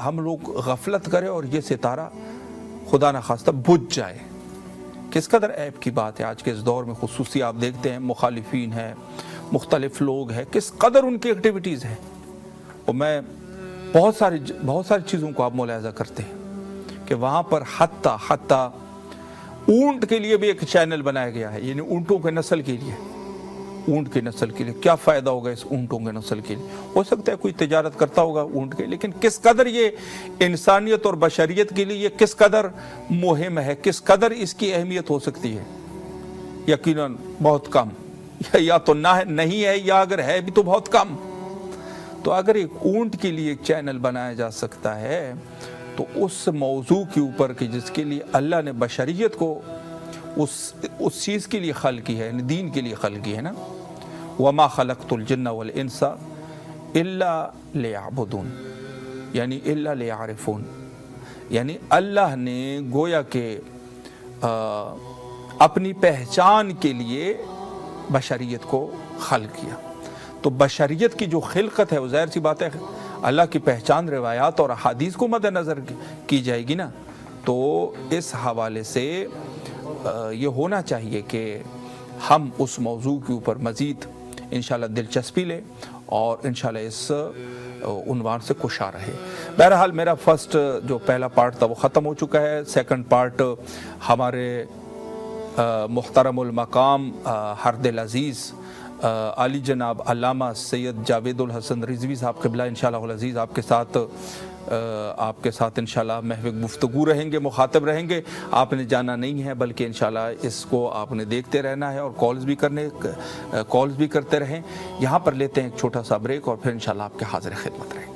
ہم لوگ غفلت کریں اور یہ ستارہ خدا نہ خواستہ بجھ جائے، کس قدر عیب کی بات ہے۔ آج کے اس دور میں خصوصی آپ دیکھتے ہیں مخالفین ہیں، مختلف لوگ ہیں، کس قدر ان کی ایکٹیویٹیز ہیں، اور میں بہت ساری چیزوں کو آپ ملاحظہ کرتے ہیں کہ وہاں پر حتی اونٹ کے لیے بھی ایک چینل بنایا گیا ہے، یعنی اونٹوں کے نسل کے لیے، اونٹ کی نسل کے لیے کیا فائدہ ہوگا اس اونٹوں کے نسل کے لیے، ہو سکتا ہے کوئی تجارت کرتا ہوگا اونٹ کے، لیکن کس قدر یہ انسانیت اور بشریت کے لیے یہ کس قدر مہم ہے، کس قدر اس کی اہمیت ہو سکتی ہے، یقیناً بہت کم، یا تو نہیں ہے، یا اگر ہے بھی تو بہت کم۔ تو اگر ایک اونٹ کے لیے ایک چینل بنایا جا سکتا ہے تو اس موضوع کے اوپر کہ جس کے لیے اللہ نے بشریت کو اس چیز کے لیے خلق کی ہے، یعنی دین کے لیے خلق کی ہے نا، وَمَا خَلَقْتُ الْجِنَّ وَالْإِنسَ إِلَّا لِيَعْبُدُونَ، یعنی إِلَّا لِيَعْرِفُونَ، یعنی اللہ نے گویا کہ اپنی پہچان کے لیے بشریت کو خلق کیا، تو بشریت کی جو خلقت ہے وہ ظاہر سی بات ہے اللہ کی پہچان روایات اور احادیث کو مد نظر کی جائے گی نا، تو اس حوالے سے یہ ہونا چاہیے کہ ہم اس موضوع کے اوپر مزید انشاءاللہ دلچسپی لیں اور انشاءاللہ اس عنوان سے کوشاں رہے۔ بہرحال میرا فرسٹ جو پہلا پارٹ تھا وہ ختم ہو چکا ہے، سیکنڈ پارٹ ہمارے محترم المقام ہر دل عزیز علی جناب علامہ سید جاوید الحسن رضوی صاحب قبلہ انشاءاللہ العزیز آپ کے ساتھ انشاءاللہ محو گفتگو رہیں گے، مخاطب رہیں گے، آپ نے جانا نہیں ہے بلکہ انشاءاللہ اس کو آپ نے دیکھتے رہنا ہے اور کالز بھی کرتے رہیں۔ یہاں پر لیتے ہیں ایک چھوٹا سا بریک اور پھر انشاءاللہ آپ کے حاضر خدمت رہیں گے۔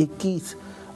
21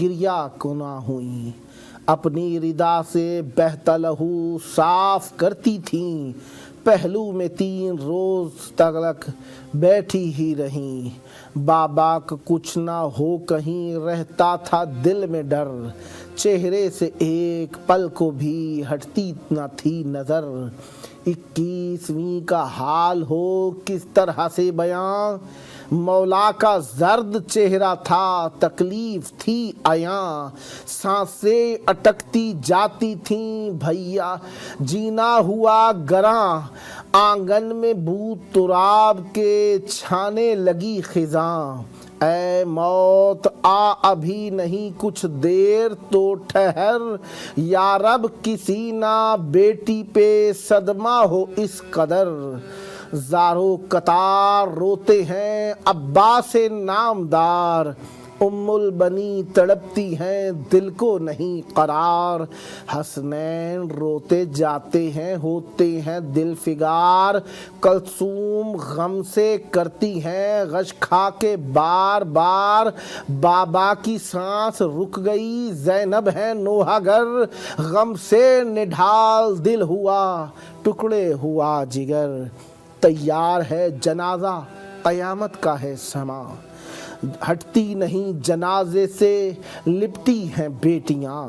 گریا کنا ہوئی، اپنی ردا سے بہتا لہو صاف کرتی تھیں، پہلو میں 3 روز تک بیٹھی ہی رہیں، بابا کا کچھ نہ ہو کہیں رہتا تھا دل میں ڈر، چہرے سے ایک پل کو بھی ہٹتی نہ تھی نظر، 21ویں کا حال ہو کس طرح سے بیاں، مولا کا زرد چہرہ تھا تکلیف تھی عیاں، سانسیں اٹکتی جاتی تھیں بھیا جینا ہوا گراں، آنگن میں بو تراب کے چھانے لگی خزاں، اے موت آ ابھی نہیں کچھ دیر تو ٹھہر، یا رب کسی نہ بیٹی پہ صدمہ ہو اس قدر، زارو قطار روتے ہیں عباس نامدار، ام البنی تڑپتی ہیں دل کو نہیں قرار، حسنین روتے جاتے ہیں ہوتے ہیں دل فگار، کلثوم غم سے کرتی ہیں غش کھا کے بار بار، بابا کی سانس رک گئی زینب ہے نوحہ گر، غم سے نڈھال دل ہوا ٹکڑے ہوا جگر، تیار ہے جنازہ قیامت کا ہے سما، ہٹتی نہیں جنازے سے لپٹی ہیں بیٹیاں،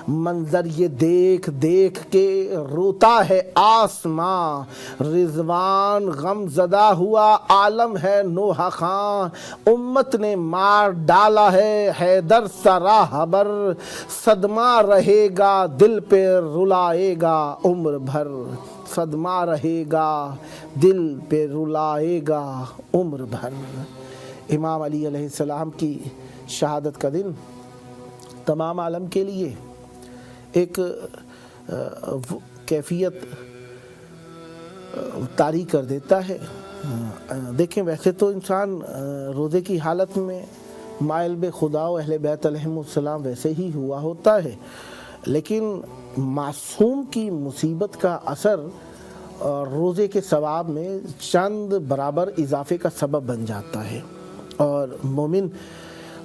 منظر یہ دیکھ دیکھ کے روتا ہے آسماں، رضوان غم زدہ ہوا عالم ہے نوحہ خاں، امت نے مار ڈالا ہے حیدر سا راہبر، صدمہ رہے گا دل پہ رلائے گا عمر بھر، صدمہ رہے گا دل پہ رلائے گا عمر بھر۔ امام علی علیہ السلام کی شہادت کا دن تمام عالم کے لیے ایک کیفیت طاری کر دیتا ہے۔ دیکھیں ویسے تو انسان روزے کی حالت میں مائل بے خدا و اہل بیت علیہم السلام ویسے ہی ہوا ہوتا ہے، لیکن معصوم کی مصیبت کا اثر روزے کے ثواب میں چند برابر اضافے کا سبب بن جاتا ہے، اور مومن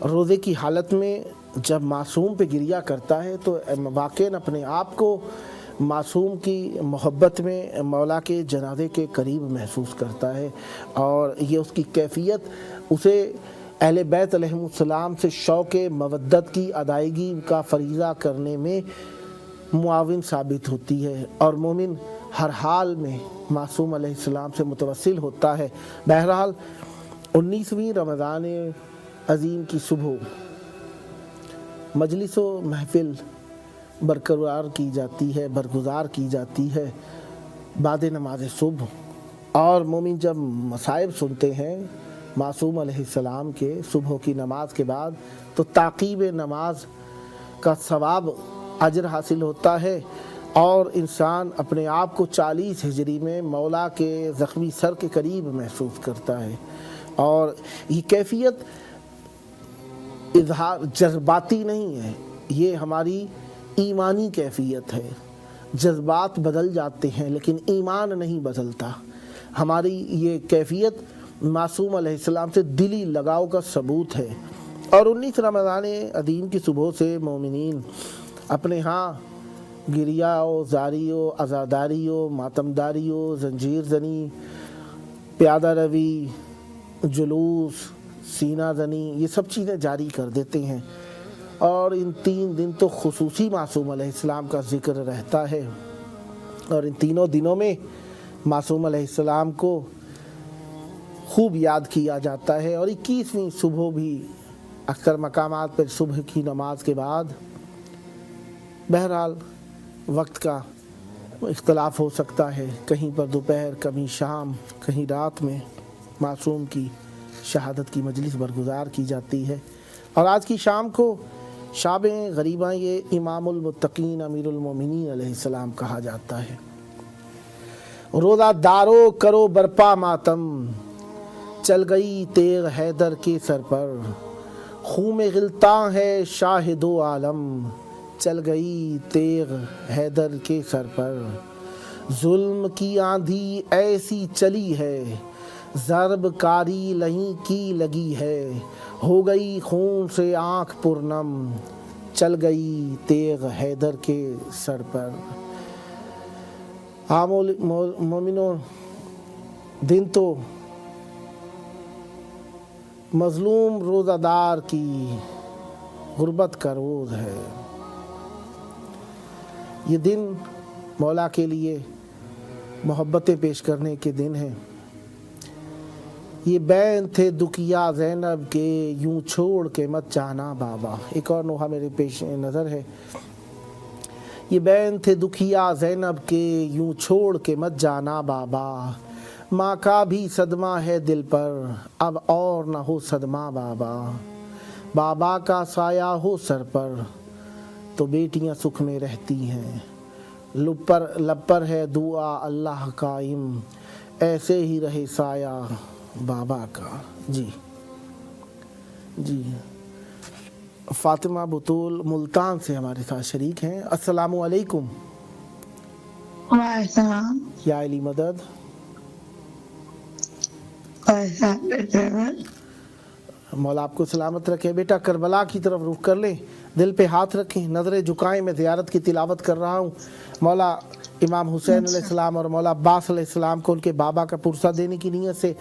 روزے کی حالت میں جب معصوم پہ گریہ کرتا ہے تو واقعاً اپنے آپ کو معصوم کی محبت میں مولا کے جنازے کے قریب محسوس کرتا ہے، اور یہ اس کی کیفیت اسے اہل بیت علیہم السلام سے شوق مودت کی ادائیگی کا فریضہ کرنے میں معاون ثابت ہوتی ہے، اور مومن ہر حال میں معصوم علیہ السلام سے متوسل ہوتا ہے۔ بہرحال 19ویں رمضان عظیم کی صبح مجلس و محفل برقرار کی جاتی ہے، برگزار کی جاتی ہے بعد نماز صبح، اور مومن جب مصائب سنتے ہیں معصوم علیہ السلام کے صبح کی نماز کے بعد تو تعقیب نماز کا ثواب اجر حاصل ہوتا ہے، اور انسان اپنے آپ کو 40 ہجری میں مولا کے زخمی سر کے قریب محسوس کرتا ہے، اور یہ کیفیت اظہار جذباتی نہیں ہے، یہ ہماری ایمانی کیفیت ہے۔ جذبات بدل جاتے ہیں لیکن ایمان نہیں بدلتا۔ ہماری یہ کیفیت معصوم علیہ السلام سے دلی لگاؤ کا ثبوت ہے، اور 19 رمضان عظیم کی صبح سے مومنین اپنے ہاں گریہ و زاری و عزاداری و ماتمداری و زنجیر زنی، پیادہ روی، جلوس، سینہ زنی، یہ سب چیزیں جاری کر دیتے ہیں، اور ان 3 دن تو خصوصی معصوم علیہ السلام کا ذکر رہتا ہے، اور ان تینوں دنوں میں معصوم علیہ السلام کو خوب یاد کیا جاتا ہے، اور 21ویں صبح بھی اکثر مقامات پر صبح کی نماز کے بعد، بہرحال وقت کا اختلاف ہو سکتا ہے، کہیں پر دوپہر، کہیں شام، کہیں رات میں معصوم کی شہادت کی مجلس برگزار کی جاتی ہے، اور آج کی شام کو شاب غریباں یہ امام المتقین امیر المومنین علیہ السلام کہا جاتا ہے۔ روزہ دارو کرو برپا ماتم، چل گئی تیغ حیدر کے سر پر، خون میں غلطاں ہے شاہد و عالم، چل گئی تیغ حیدر کے سر پر، ظلم کی آندھی ایسی چلی ہے، ضرب کاری لہیں کی لگی ہے، ہو گئی خون سے آنکھ پرنم، چل گئی تیغ حیدر کے سر پر۔ ہاں مومنوں، دن تو مظلوم روزہ دار کی غربت کا روز ہے۔ یہ دن مولا کے لیے محبتیں پیش کرنے کے دن ہیں۔ یہ بین تھے دکھیا زینب کے، یوں چھوڑ کے مت جانا بابا۔ ایک اور نوحہ میرے پیش نظر ہے۔ یہ بین تھے دکھیا زینب کے، یوں چھوڑ کے مت جانا بابا، ماں کا بھی صدمہ ہے دل پر، اب اور نہ ہو صدمہ بابا، بابا کا سایہ ہو سر پر تو بیٹیاں سکھ میں رہتی ہیں، لب پر ہے دعا اللہ قائم، ایسے ہی رہے سایہ بابا کا۔ جی فاطمہ بطول ملتان سے ہمارے ساتھ شریک ہیں۔ السلام علیکم۔ وعلیکم یا علی مدد۔ مولا آپ کو سلامت رکھے۔ بیٹا کربلا کی طرف رخ کر لیں، دل پہ ہاتھ رکھیں، نظریں جھکائیں۔ میں زیارت کی تلاوت کر رہا ہوں۔ مولا امام حسین علیہ السلام اور مولا عباس علیہ السلام کو ان کے بابا کا پرسہ دینے کی نیت سے،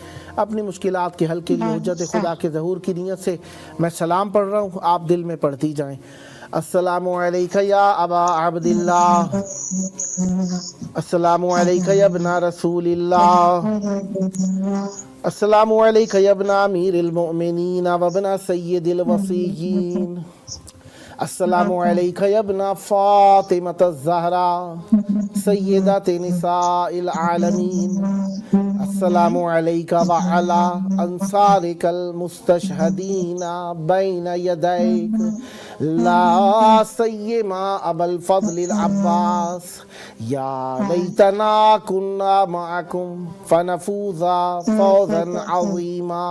اپنی مشکلات کے حل کے لیے حجت خدا کے ظہور کی نیت سے میں سلام پڑھ رہا ہوں، آپ دل میں پڑھتی جائیں۔ السلام علیکہ یا ابا عبداللہ، السلام علیکہ یا ابن رسول اللہ، السلام علیکہ یا ابن امیر المؤمنین وابن سید الوصیین، السلام علیکہ یا ابن فاطمۃ الزہرا سیدۃ نساء العالمین، السلام علیکہ وعلی انصارک المستشہدین بین یدیک لا سیما ابا الفضل العباس، یا لیتنا کنا معکم فنفوز فوزا عظیما۔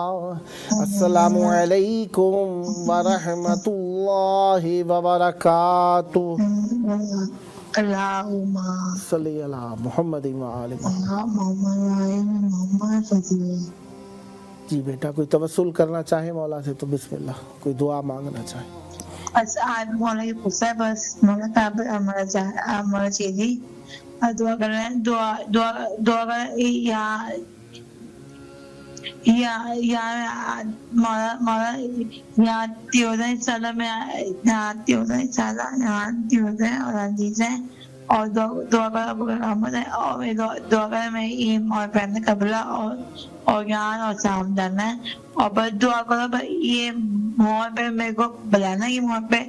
السلام علیکم ورحمۃ اللہ وبرکاتہ۔ اللہم صلی علی محمد وآل محمد۔ جی بیٹا کوئی توسل کرنا چاہے مولا سے تو بسم اللہ، کوئی دعا مانگنا چاہے۔ بس آج مولا کی پوچھتا ہے، بس مولا تعبیر ہمارا چیزی دعا کر رہے ہیں، دعا کر یا مولا یہاں تیوزہ انشاءاللہ میں یہاں تیوزہ انشاءاللہ یہاں تیوزہ اور عزیز ہیں، اور دعا کر ابو رحمت ہے، اور دعا کر میں ایم اور پہن قبلہ اور جان اور سام جانا ہے، اور بس دعا کرو یہ موہر پہ میرے کو بلانا یہ موہر پہ،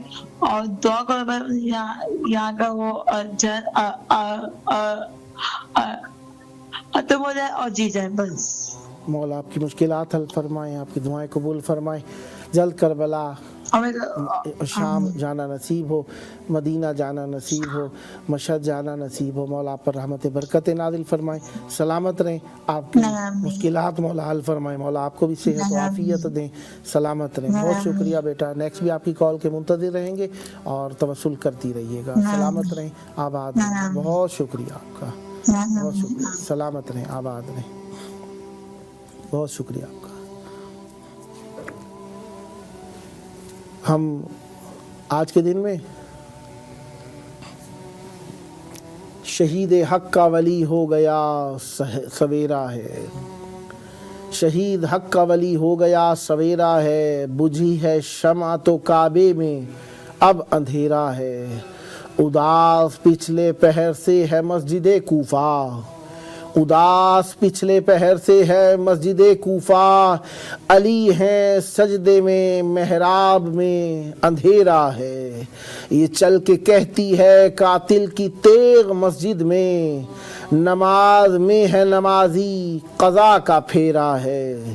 اور دعا کرو بس یہاں کا وہ ختم ہو جائے اور جی جائے بس۔ مولا آپ کی مشکلات حل فرمائیں، آپ کی دعائیں قبول فرمائیں، جلد کربلا شام جانا نصیب ہو، مدینہ جانا نصیب ہو، مشہد جانا نصیب ہو، مولا آپ پر رحمت برکت نازل فرمائیں، سلامت رہیں، آپ کی مشکلات مولا حل فرمائیں، مولا آپ کو بھی صحت و عافیت دیں، سلامت رہیں۔ بہت شکریہ بیٹا، نیکسٹ بھی آپ کی کال کے منتظر رہیں گے اور توسل کرتی رہیے گا۔ سلامت رہیں، آباد رہیں، بہت شکریہ آپ کا، بہت شکریہ، سلامت رہیں، آباد رہیں، بہت شکریہ آپ کا۔ ہم آج کے دن میں شہید حق کا ولی ہو گیا سویرا ہے، شہید حق کا ولی ہو گیا سویرا ہے، بجھی ہے شمع تو کعبے میں اب اندھیرا ہے، اداس پچھلے پہر سے ہے مسجد کوفہ، اداس پچھلے پہر سے ہے مسجد کوفہ، علی ہیں سجدے میں محراب میں اندھیرا ہے، یہ چل کے کہتی ہے قاتل کی تیغ مسجد میں، نماز میں ہے نمازی قضا کا پھیرا ہے،